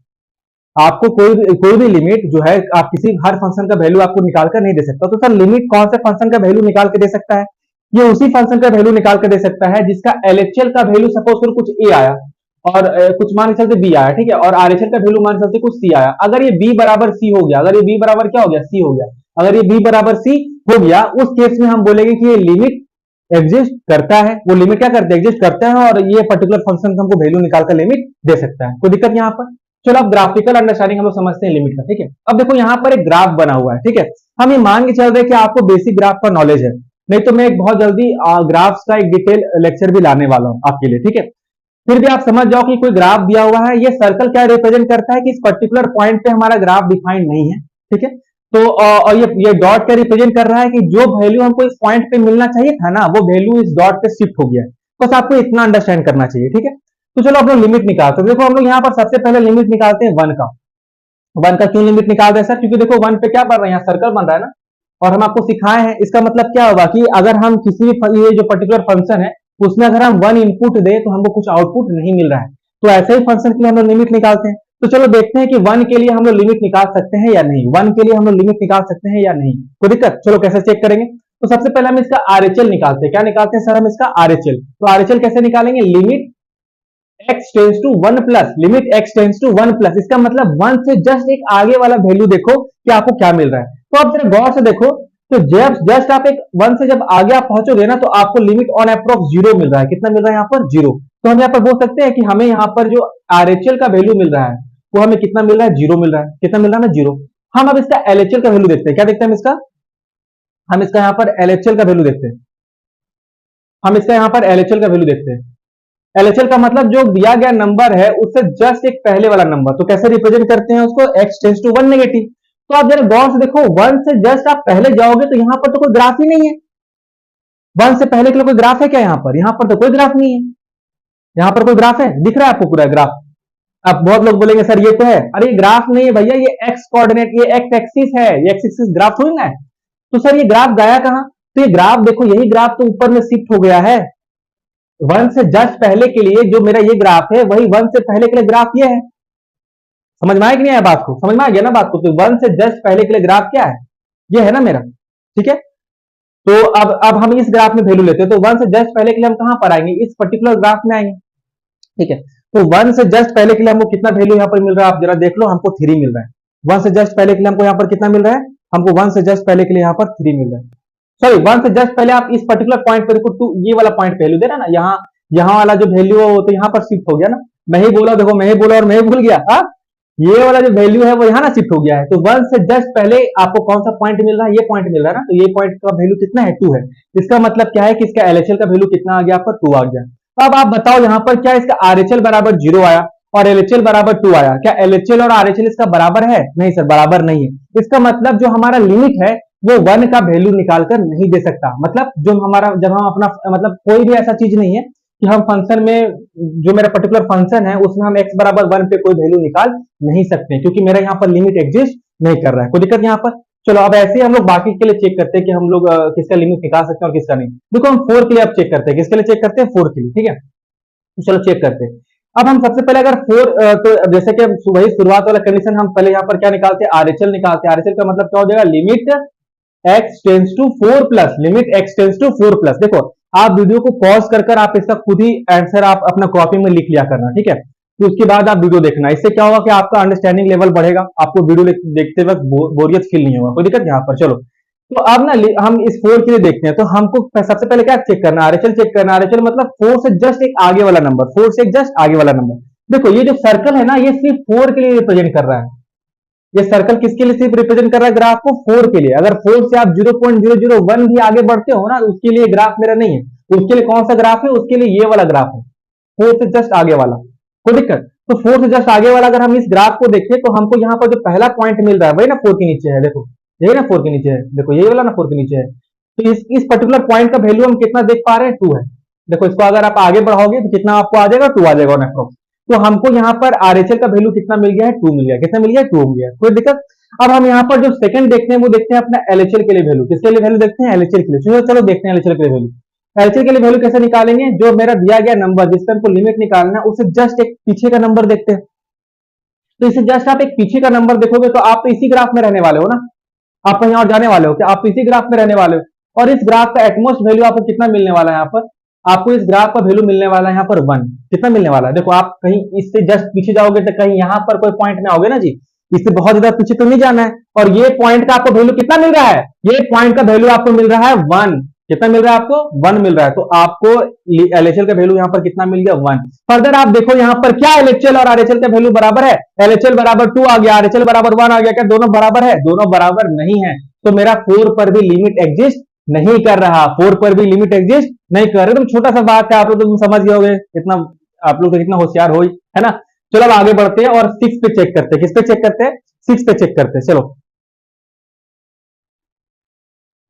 आपको कोई भी लिमिट जो है आप किसी हर फंक्शन का वैल्यू आपको निकाल कर नहीं दे सकता। तो सर लिमिट कौन से फंक्शन का वैल्यू निकाल के दे सकता है, ये उसी फंक्शन का वैल्यू निकाल के दे सकता है जिसका एलएचएल का वैल्यू सपोज करो कुछ ए आया और कुछ मान के चलते बी आया, ठीक है, और आरएचएल का वैल्यू मान के चलते कुछ सी आया। अगर ये बी बराबर सी हो गया, अगर ये बी बराबर क्या हो गया, सी हो गया, अगर ये बी बराबर सी हो गया, उस केस में हम बोलेंगे कि ये लिमिट एग्जिस्ट करता है। वो लिमिट क्या करता है, एग्जिस्ट करता है, और ये पर्टिकुलर फंक्शन का हमको वैल्यू निकालकर लिमिट दे सकता है। कोई दिक्कत यहाँ पर। चलो अब ग्राफिकल अंडरस्टैंडिंग हम लोग समझते हैं लिमिट का, ठीक है। अब देखो यहाँ पर एक ग्राफ बना हुआ है, ठीक है, हम ये मान के चल रहे हैं कि आपको बेसिक ग्राफ का नॉलेज है, नहीं तो मैं एक बहुत जल्दी ग्राफ्स का एक डिटेल लेक्चर भी लाने वाला हूँ आपके लिए, ठीक है। फिर भी आप समझ जाओ कि कोई ग्राफ दिया हुआ है, ये सर्कल क्या रिप्रेजेंट करता है कि इस पर्टिकुलर पॉइंट पे हमारा ग्राफ डिफाइंड नहीं है, ठीक है। तो और ये डॉट क्या रिप्रेजेंट कर रहा है कि जो वैल्यू हमको इस पॉइंट पे मिलना चाहिए था ना, वो वैल्यू इस डॉट पे शिफ्ट हो गया है। बस आपको इतना अंडरस्टैंड करना चाहिए, ठीक है। तो चलो हम लोग लिमिट निकालते हैं। देखो हम लोग यहाँ पर सबसे पहले लिमिट निकालते हैं वन का क्यों लिमिट निकालते हैं सर, क्योंकि देखो वन पे क्या बन रहा है, यहाँ सर्कल बन रहा है ना, और हम आपको सिखाए हैं। इसका मतलब क्या होगा कि अगर हम किसी भी ये जो पर्टिकुलर फंक्शन है उसमें अगर हम वन इनपुट दे तो हमको कुछ आउटपुट नहीं मिल रहा है, तो ऐसे ही फंक्शन के लिए हम लोग लिमिट निकालते हैं। तो चलो देखते हैं कि वन के लिए हम लोग लिमिट निकाल सकते हैं या नहीं, वन के लिए हम लोग लिमिट निकाल सकते हैं या नहीं, कोई दिक्कत। चलो कैसे चेक करेंगे, तो सबसे पहले हम इसका आरएचएल निकालते हैं। क्या निकालते हैं सर, हम इसका आरएचएल। तो आरएचएल कैसे निकालेंगे, limit x tends to one plus, limit x tends to one plus, इसका मतलब वन से जस्ट एक आगे वाला वैल्यू देखो कि आपको क्या मिल रहा है। तो आप जरा गौर से देखो, तो जब जस्ट आप एक वन से जब आगे आप पहुंचोगे ना, तो आपको लिमिट ऑन अप्रोक्स जीरो मिल रहा है। कितना मिल रहा है यहाँ पर, जीरो। तो हम यहाँ पर बोल सकते हैं कि हमें यहाँ पर जो आरएचएल का वैल्यू मिल रहा है वो हमें कितना मिल रहा है, जीरो मिल रहा है। कितना मिल रहा है ना, जीरो। हम अब इसका एलएचएल का वैल्यू देखते हैं। क्या देखते हैं हम इसका यहाँ पर एलएचएल का वैल्यू देखते हैं। हम इसका यहाँ पर एलएचएल का वैल्यू देखते हैं। एलएचएल का मतलब जो दिया गया नंबर है उससे जस्ट एक पहले वाला नंबर। तो कैसे रिप्रेजेंट करते हैं उसको, x tends to one negative. तो आप जरा गौर से देखो, वन से जस्ट आप पहले जाओगे तो यहाँ पर तो कोई ग्राफ ही नहीं है। वन से पहले के लिए कोई ग्राफ है क्या, यहाँ पर तो कोई ग्राफ नहीं है। यहाँ पर कोई ग्राफ है, दिख रहा है आपको पूरा ग्राफ। अब बहुत लोग बोलेंगे सर ये तो है, अरे ये ग्राफ नहीं है भैया, ये एक्स कोऑर्डिनेट, ये एक्स एक्सिस है, ये एक्स एक्सिस ग्राफ थोड़ी ना है। तो सर ये ग्राफ गया कहां, तो ये ग्राफ देखो, यही ग्राफ तो ऊपर में शिफ्ट हो गया है। वन से जस्ट पहले के लिए जो मेरा ये ग्राफ है, वही वन से पहले के लिए ग्राफ ये है। समझ में आया कि नहीं आया बात को, समझ में आ गया ना बात को। तो वन से जस्ट पहले के लिए ग्राफ क्या है, ये है ना मेरा, ठीक है। तो अब हम इस ग्राफ में वैल्यू लेते हैं, तो वन से जस्ट पहले के लिए हम कहां पर आएंगे, इस पर्टिकुलर ग्राफ में आएंगे, ठीक है। तो वन से जस्ट पहले के लिए हमको कितना वैल्यू यहाँ पर मिल रहा है, आप जरा देख लो, हमको 3 मिल रहा है। वन से जस्ट पहले के लिए हमको यहाँ पर कितना मिल रहा है, हमको वन से जस्ट पहले के लिए यहाँ पर 3 मिल रहा है। सॉरी, वन से जस्ट पहले आप इस पर्टिकुलर पॉइंट पर देखो, टू ये वाला पॉइंट वैल्यू दे रहा ना, यहाँ वाला जो वैल्यू है वो तो यहाँ पर शिफ्ट हो गया ना। मैं ही बोला, देखो मैं ही बोला और मैं ही भूल गया। ये वाला जो वैल्यू है वो यहाँ ना शिफ्ट हो गया है। तो वन से जस्ट पहले आपको कौन सा पॉइंट मिल रहा है, ये पॉइंट मिल रहा है ना। तो ये पॉइंट का वैल्यू कितना है, 2 है। इसका मतलब क्या है कि इसका एलएचएल का वैल्यू कितना आ गया, आपका 2 आ गया। अब आप बताओ यहाँ पर क्या इसका आरएचएल बराबर 0 आया और एलएचएल बराबर 2 आया, क्या एलएचएल और आरएचएल इसका बराबर है? नहीं सर, बराबर नहीं है। इसका मतलब जो हमारा लिमिट है वो 1 का वैल्यू निकालकर नहीं दे सकता। मतलब जो हमारा, जब हम अपना, मतलब कोई भी ऐसा चीज नहीं है कि हम फंक्शन में, जो मेरा पर्टिकुलर फंक्शन है उसमें हम x बराबर 1 पे कोई वैल्यू निकाल नहीं सकते, क्योंकि मेरा यहाँ पर लिमिट एग्जिस्ट नहीं कर रहा है। कोई दिक्कत यहाँ पर। चलो अब ऐसे ही हम लोग बाकी के लिए चेक करते हैं कि हम लोग किसका लिमिट निकाल सकते हैं और किसका नहीं। देखो हम 4 के लिए अब चेक करते हैं, किसके लिए चेक करते हैं, 4 के लिए, ठीक है। तो चलो चेक करते हैं। अब हम सबसे पहले अगर 4, तो जैसे कि वही शुरुआत वाला कंडीशन, हम पहले यहाँ पर क्या निकालते हैं, आरएचएल निकालते हैं। आरएचएल का मतलब क्या हो जाएगा, limit x tends to 4 plus, limit x tends to 4 plus. देखो आप वीडियो को पॉज कर आप इसका खुद ही आंसर आप अपना कॉपी में लिख लिया करना, ठीक है। तो उसके बाद आप वीडियो देखना, इससे क्या होगा कि आपका अंडरस्टैंडिंग लेवल बढ़ेगा, आपको वीडियो देखते वक्त बोरियत फील नहीं होगा, कोई दिक्कत यहाँ पर। चलो तो अब ना हम इस 4 के लिए देखते हैं, तो हमको सबसे पहले क्या चेक करना है, आरएचएल चेक करना है। आरएचएल मतलब 4 से जस्ट एक आगे वाला नंबर, 4 से जस्ट आगे वाला नंबर। देखो ये जो सर्कल है ना, ये सिर्फ 4 के लिए रिप्रेजेंट कर रहा है। ये सर्कल किसके लिए सिर्फ रिप्रेजेंट कर रहा है, ग्राफ को 4 के लिए। अगर 4 से आप 0.001 भी आगे बढ़ते हो ना, उसके लिए ग्राफ मेरा नहीं है। उसके लिए कौन सा ग्राफ है, उसके लिए ये वाला ग्राफ है, 4 से जस्ट आगे वाला। कोई दिक्कत? तो 4 से जस्ट आगे वाला अगर हम इस ग्राफ को देखें, तो हमको यहाँ पर जो पहला पॉइंट मिल रहा है वही ना 4 के नीचे है। देखो यही ना 4 के नीचे है, देखो यही वाला ना 4 के नीचे है। तो इस पर्टिकुलर पॉइंट का वैल्यू हम कितना देख पा रहे हैं, 2 है। देखो इसको अगर आप आगे बढ़ाओगे तो कितना आपको आ जाएगा, 2 आ जाएगा अप्रोक्स। तो हमको यहाँ पर आरएचएल का वैल्यू कितना मिल गया है, 2 मिल गया। कितना मिल गया, 2 हो गया। कोई दिक्कत? अब हम यहाँ पर जो सेकंड देखते हैं वो देखते हैं अपना एलएचएल के लिए वैल्यू। किसके लिए वैल्यू देखते हैं, एलएचएल के लिए। चलो देखते हैं एलएचएल के लिए वैल्यू। एलएचएल के लिए वैल्यू कैसे निकालेंगे, जो मेरा दिया गया नंबर जिसका हमको लिमिट निकालना है, उससे जस्ट एक पीछे का नंबर देखते हैं। तो इसे जस्ट आप एक पीछे का नंबर देखोगे तो आप तो इसी ग्राफ में रहने वाले हो ना, आप कहीं और जाने वाले हो क्या, आप इसी ग्राफ में रहने वाले हो। और इस ग्राफ का एटमोस्ट वैल्यू आपको कितना मिलने वाला है, यहाँ पर आपको इस ग्राफ का वैल्यू मिलने वाला है यहाँ पर 1। कितना मिलने वाला है, देखो आप कहीं इससे जस्ट पीछे जाओगे तो कहीं यहाँ पर कोई पॉइंट में आओगे ना जी, इससे बहुत ज्यादा पीछे तो नहीं जाना है। और ये पॉइंट का आपको वैल्यू कितना मिल रहा है, ये पॉइंट का वैल्यू आपको मिल रहा है 1। कितना मिल रहा है आपको, 1 मिल रहा है। तो आपको एलएचएल का वैल्यू यहाँ पर कितना मिल गया, 1। फर्दर आप देखो यहाँ पर क्या एलएचएल और आरएचएल का वैल्यू बराबर है, एलएचएल बराबर 2 आ गया, आरएचएल बराबर 1 आ गया। क्या दोनों बराबर है, दोनों बराबर नहीं है। तो मेरा 4 पर भी लिमिट एग्जिस्ट नहीं कर रहा, 4 पर भी लिमिट एग्जिस्ट नहीं कर रहा। तो छोटा सा बात है, आप लोग तो समझ गए होंगे, इतना आप लोग तो इतना होशियार हो ही है ना। चलो अब आगे बढ़ते हैं और 6 पे चेक करते हैं। किस पे चेक करते हैं, 6 पे चेक करते हैं। चलो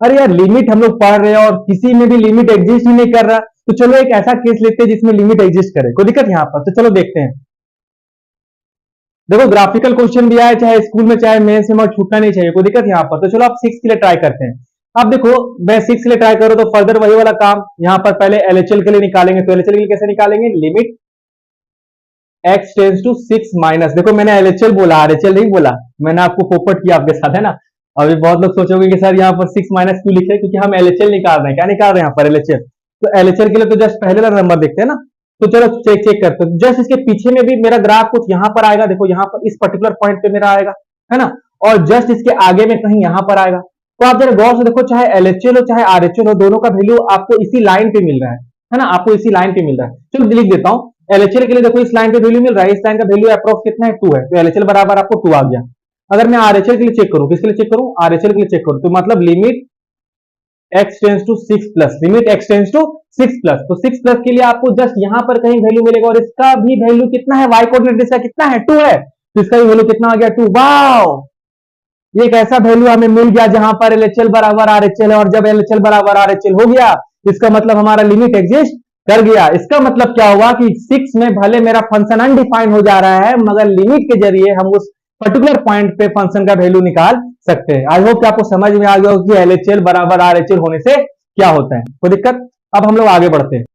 अरे यार लिमिट हम लोग पढ़ रहे हैं और किसी में भी लिमिट एग्जिस्ट ही नहीं कर रहा, तो चलो एक ऐसा केस लेते हैं जिसमें लिमिट एग्जिस्ट करे। कोई दिक्कत यहाँ पर? तो चलो देखते हैं। देखो ग्राफिकल क्वेश्चन भी आए, चाहे स्कूल में चाहे मेंस में, और छूटना नहीं चाहिए। कोई दिक्कत यहाँ पर? तो चलो आप 6 के लिए ट्राई करते हैं। अब देखो मैं 6 के लिए ट्राई करूँ तो फर्दर वही वाला काम, यहाँ पर पहले एलएचएल के लिए निकालेंगे। तो एलएचएल के लिए कैसे निकालेंगे, limit x tends to 6 minus, देखो मैंने एलएचएल बोला, आरएचएल नहीं बोला, मैंने आपको पोपट किया आपके साथ है ना। अभी बहुत लोग सोचोगे कि सर यहाँ पर 6 माइनस क्यों लिखे, क्योंकि हम एलएचएल निकाल रहे हैं। क्या निकाल रहे हैं यहाँ पर, एलएचएल। तो एलएचएल के लिए तो जस्ट पहले वाला नंबर देखते हैं ना। तो चलो चेक करते हैं। जस्ट इसके पीछे में भी मेरा ग्राफ कुछ यहाँ पर आएगा, देखो यहाँ पर इस पर्टिकुलर पॉइंट पे मेरा आएगा है ना, और जस्ट इसके आगे में कहीं यहाँ पर आएगा। तो आप जरा गौर से देखो, चाहे एलएचएल हो चाहे आरएचएल हो, दोनों का वैल्यू आपको इसी लाइन पे मिल रहा है ना, आपको इसी लाइन पे मिल रहा है। चलो लिख देता हूँ, एलएचएल के लिए देखो इस लाइन पे वैल्यू मिल रहा है, इस लाइन का वैल्यू अप्रोक्स कितना है, 2 है। तो एलएचएल बराबर आपको 2 आ गया। अगर मैं आरएचएल के लिए चेक करूं, किसके लिए चेक करूं, आरएचएल के लिए चेक करूं, तो मतलब limit x tends to 6 plus, limit x tends to 6 plus. तो 6 प्लस के लिए आपको जस्ट यहां पर कहीं वैल्यू मिलेगा, और इसका भी वैल्यू कितना है, y कोऑर्डिनेट इसका कितना है, 2 है। तो इसका भी वैल्यू कितना आ गया, 2। वाओ, ये एक ऐसा वैल्यू हमें मिल गया जहां पर एलएचएल बराबर आरएचएल है, और जब एलएचएल बराबर आरएचएल हो गया, इसका मतलब हमारा लिमिट एग्जिस्ट कर गया। इसका मतलब क्या हुआ कि 6 में भले मेरा फंक्शन अनडिफाइंड हो जा रहा है, मगर लिमिट के जरिए हम उस पर्टिकुलर पॉइंट पे फंक्शन का वैल्यू निकाल सकते हैं। आई होप कि आपको समझ में आ गया हो कि एलएचएल बराबर आरएचएल होने से क्या होता है। कोई दिक्कत? अब हम लोग आगे बढ़ते हैं।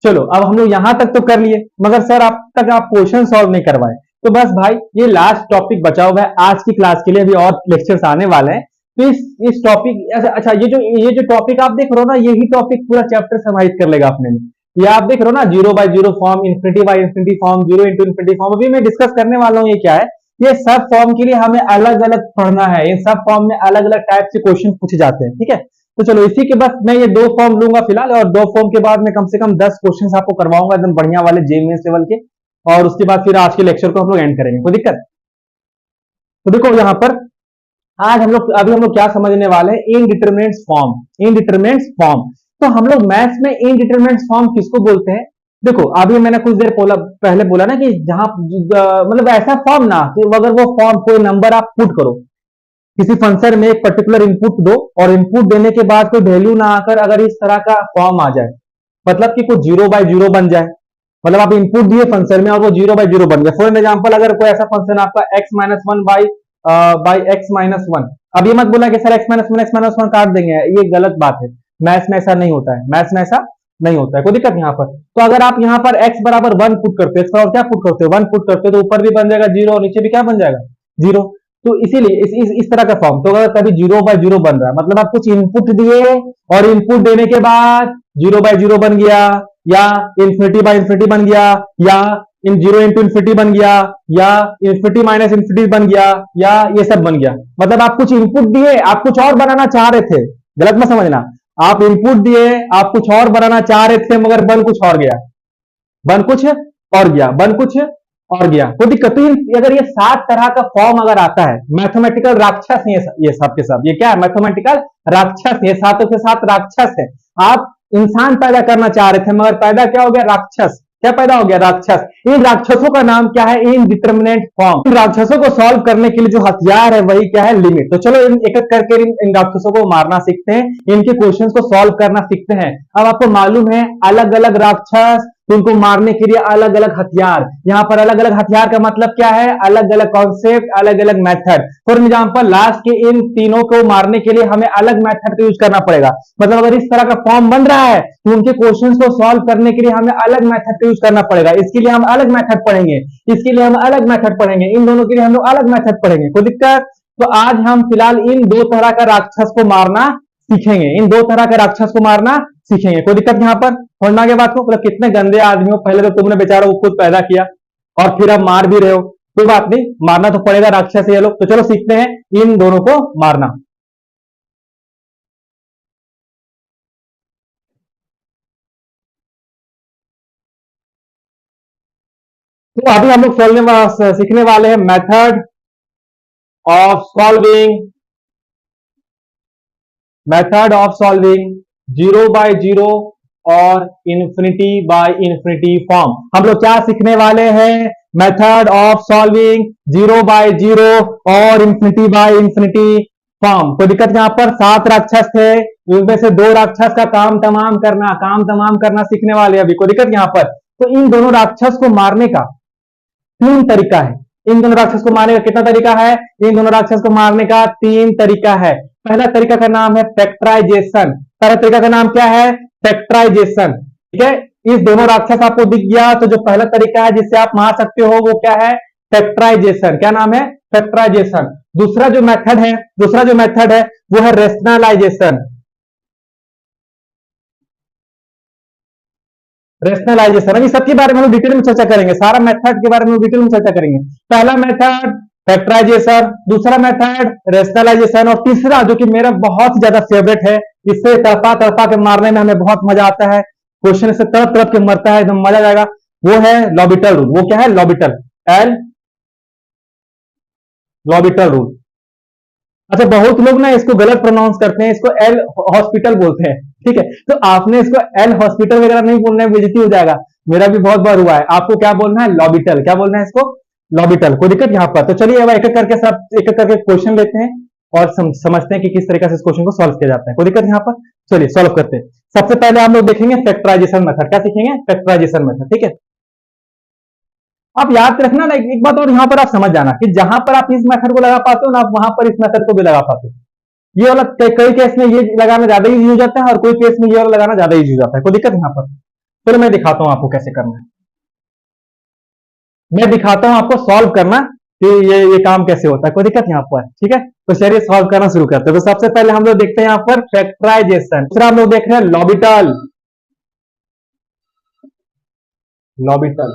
चलो अब हम लोग यहां तक तो कर लिए, मगर सर अब तक आप क्वेश्चन सॉल्व नहीं करवाए। तो बस भाई ये लास्ट टॉपिक बचा हुआ है आज की क्लास के लिए, अभी और लेक्चर्स आने वाले हैं। तो इस टॉपिक, अच्छा ये जो टॉपिक आप देख रहे हो ना, यही टॉपिक पूरा चैप्टर समाहित कर लेगा अपने में। ये आप देख रहे हो ना, 0/0 form, infinity by infinity form, 0 into infinity form. अभी मैं डिस्कस करने वाला हूँ ये क्या है, ये सब फॉर्म के लिए हमें अलग अलग पढ़ना है। इन सब फॉर्म में अलग अलग टाइप से क्वेश्चन पूछे जाते हैं, ठीक है। तो चलो इसी के बाद मैं ये 2 फॉर्म लूंगा फिलहाल, और 2 फॉर्म के बाद मैं कम से कम 10 क्वेश्चन आपको करवाऊंगा एकदम बढ़िया वाले जेईई मेंस लेवल के, और उसके बाद फिर आज के लेक्चर को हम लोग एंड करेंगे। कोई दिक्कत? तो देखो यहाँ पर आज अभी हम लोग क्या समझने वाले हैं, इनडिटरमिनेट फॉर्म। इनडिटरमिनेट फॉर्म, तो हम लोग मैथ्स में इनडिटरमिनेट फॉर्म किसको बोलते हैं? देखो अभी मैंने कुछ देर पहले बोला ना कि जहां मतलब ऐसा फॉर्म ना कि अगर वो फॉर्म कोई नंबर आप पुट करो, किसी फंक्शन में एक पर्टिकुलर इनपुट दो, और इनपुट देने के बाद कोई वैल्यू ना आकर अगर इस तरह का फॉर्म आ जाए, मतलब कि कुछ 0/0 बन जाए, मतलब आप इनपुट दिए फंक्शन में और वो 0/0 बन गया। फॉर एग्जांपल अगर कोई ऐसा फंक्शन आपका x-1 बाई x-1, अब ये मत बोला कि सर x-1 काट देंगे, ये गलत बात है। मैथ्स में ऐसा नहीं होता है, मैथ्स में ऐसा नहीं होता है। कोई दिक्कत यहाँ पर? तो अगर आप यहाँ पर x बराबर 1 पुट करते हो, क्या पुट करते हो, 1 पुट करते हो, तो ऊपर भी बन जाएगा 0 और नीचे भी क्या बन जाएगा, 0। तो इसीलिए इस तरह का फॉर्म, तो अगर कभी 0/0 बन रहा है मतलब आप कुछ इनपुट दिए और इनपुट देने के बाद 0/0 बन गया, या ∞/∞ बन गया, या इन 0 इंटू इन्फिनिटी बन गया, या इन्फिनिटी माइनस इन्फिनिटी बन गया, या ये सब बन गया। मतलब आप कुछ इनपुट दिए, आप कुछ और बनाना चाह रहे थे, गलत मत समझना। आप इनपुट दिए, आप कुछ और बनाना चाह रहे थे, मगर बन कुछ और गया, बन कुछ और गया, बन कुछ और गया, कोई दिक्कत नहीं। अगर ये 7 तरह का फॉर्म अगर आता है, मैथमेटिकल राक्षस है ये सब के सब। ये क्या है? मैथमेटिकल राक्षस, ये सातों के साथ राक्षस है। आप इंसान पैदा करना चाह रहे थे, मगर पैदा क्या हो गया? राक्षस। क्या पैदा हो गया? राक्षस। इन राक्षसों का नाम क्या है? Indeterminate form. इन राक्षसों को सॉल्व करने के लिए जो हथियार है वही क्या है? लिमिट। तो चलो एक एक करके इन राक्षसों को मारना सीखते हैं, इनके क्वेश्चंस को सॉल्व करना सीखते हैं। अब आपको मालूम है अलग अलग राक्षस, तो उनको मारने के लिए अलग अलग हथियार। यहां पर अलग अलग हथियार का मतलब क्या है? अलग अलग कॉन्सेप्ट, अलग अलग मेथड। फॉर एग्जाम्पल लास्ट के इन तीनों को मारने के लिए हमें अलग मेथड का यूज करना पड़ेगा। मतलब अगर इस तरह का फॉर्म बन रहा है तो उनके क्वेश्चंस को सॉल्व करने के लिए हमें अलग मेथड का यूज करना पड़ेगा। इसके लिए हम अलग मेथड पढ़ेंगे, इसके लिए हम अलग मेथड पढ़ेंगे, इन दोनों के लिए हम लोग अलग मेथड पढ़ेंगे। कोई दिक्कत? तो आज हम फिलहाल इन 2 तरह का राक्षस को मारना सीखेंगे, इन 2 तरह के राक्षस को मारना सीखेंगे। कोई दिक्कत यहां पर? होना के बात को, मतलब कितने गंदे आदमी हो, पहले तो तुमने बेचारा वो खुद पैदा किया और फिर अब मार भी रहे हो। कोई बात नहीं, मारना तो पड़ेगा, राक्षस ये लोग। तो चलो सीखते हैं इन दोनों को मारना। तो अभी हम लोग सीखने वाले हैं method of solving, method of solving 0/0 और ∞/∞ फॉर्म। हम लोग क्या सीखने वाले हैं? मेथड ऑफ सॉल्विंग 0/0 और ∞/∞ फॉर्म। कोई दिक्कत? यहां पर 7 राक्षस थे, उनमें से 2 राक्षस का काम तमाम करना सीखने वाले अभी। कोई दिक्कत यहां पर? तो इन दोनों राक्षस को मारने का 3 तरीका है। इन दोनों राक्षस को मारने का कितना तरीका है? इन दोनों राक्षस को मारने का 3 तरीका है। पहला तरीका का नाम है फैक्टराइजेशन। पहला तरीका का नाम क्या है? फैक्टराइजेशन। ठीक है, इस दोनों राक्षस आपको दिख गया, तो जो पहला तरीका है जिससे आप मार सकते हो वो क्या है? फैक्टराइजेशन। क्या नाम है? फैक्टराइजेशन। दूसरा जो मेथड है वो है रेशनलाइजेशन। रेशनलाइजेशन, अभी सबके बारे में हम डिटेल में चर्चा करेंगे, सारा मेथड के बारे में डिटेल में चर्चा करेंगे। पहला मेथड फैक्टराइजेशन, दूसरा मेथड रेशनलाइजेशन, और तीसरा जो कि मेरा बहुत ज्यादा फेवरेट है, इससे तड़पा तड़पा के मारने में हमें बहुत मजा आता है, क्वेश्चन से तड़प तड़प के मरता है, एकदम मजा जाएगा, वो है लॉबिटल रूल। वो क्या है? लॉबिटल, एल लॉबिटल रूल। अच्छा, बहुत लोग ना इसको गलत प्रोनाउंस करते हैं, इसको एल हॉस्पिटल बोलते हैं। ठीक है, तो आपने इसको एल हॉस्पिटल वगैरह नहीं बोलना है, बेइज्जती हो जाएगा। मेरा भी बहुत बार हुआ है। आपको क्या बोलना है? लॉबिटल। क्या बोलना है इसको? लॉबिटल। कोई दिक्कत यहां पर? तो चलिए अब एक एक करके क्वेश्चन लेते हैं और समझते हैं कि किस तरीके से इस क्वेश्चन को सॉल्व किया जाता है। कोई दिक्कत यहां पर? चलिए सॉल्व करते हैं। सबसे पहले हम लोग देखेंगे फैक्टराइजेशन मेथड। क्या सीखेंगे? Factorisation method. ठीक है, आप याद रखना ना, एक बात और यहां पर आप समझ जाना कि जहां पर आप इस मेथड को लगा पाते हो ना, आप वहां पर इस मेथड को भी लगा पाते हो। ये वाला कई केस में ये लगाना ज्यादा ईजी हो जाता है और कोई केस में ये वाला लगाना ज्यादा ईजी हो जाता है। कोई दिक्कत यहां पर? चलो मैं दिखाता हूं आपको कैसे करना है, मैं दिखाता हूं आपको सॉल्व करना कि ये काम कैसे होता है। कोई दिक्कत यहां पर? ठीक है, तो चलिए सॉल्व करना शुरू करते हैं। तो सबसे पहले हम लोग देखते हैं यहां पर फैक्टराइजेशन, दूसरा हम लोग देख रहे हैं लॉबिटल। लॉबिटल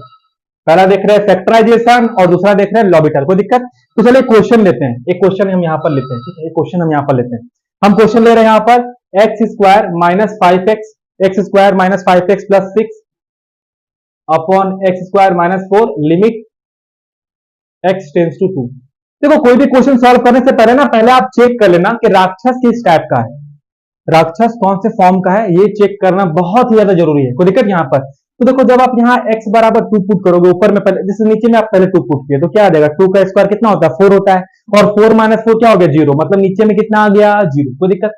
पहला देख रहे हैं फैक्टराइजेशन और दूसरा देख रहे हैं लॉबिटल। कोई दिक्कत? तो चलिए क्वेश्चन लेते हैं, एक क्वेश्चन हम यहां पर लेते हैं। ठीक है, एक क्वेश्चन हम यहां पर लेते हैं। हम क्वेश्चन ले रहे हैं यहां पर x² - 5x + 6 upon x² - 4 limit x tends to 2। देखो, कोई भी क्वेश्चन सॉल्व करने से पहले ना, पहले आप चेक कर लेना कि राक्षस किस टाइप का है, राक्षस कौन से फॉर्म का है, ये चेक करना बहुत ही ज्यादा जरूरी है। कोई दिक्कत यहां पर? तो देखो, जब आप यहाँ x बराबर 2 पुट करोगे ऊपर में, पहले जैसे नीचे में आप पहले 2 पुट किए, तो क्या आ जाएगा? 2 का स्क्वायर कितना होता है? 4 होता है, और 4 - 4 क्या हो गया? 0। मतलब नीचे में कितना आ गया? 0। कोई दिक्कत?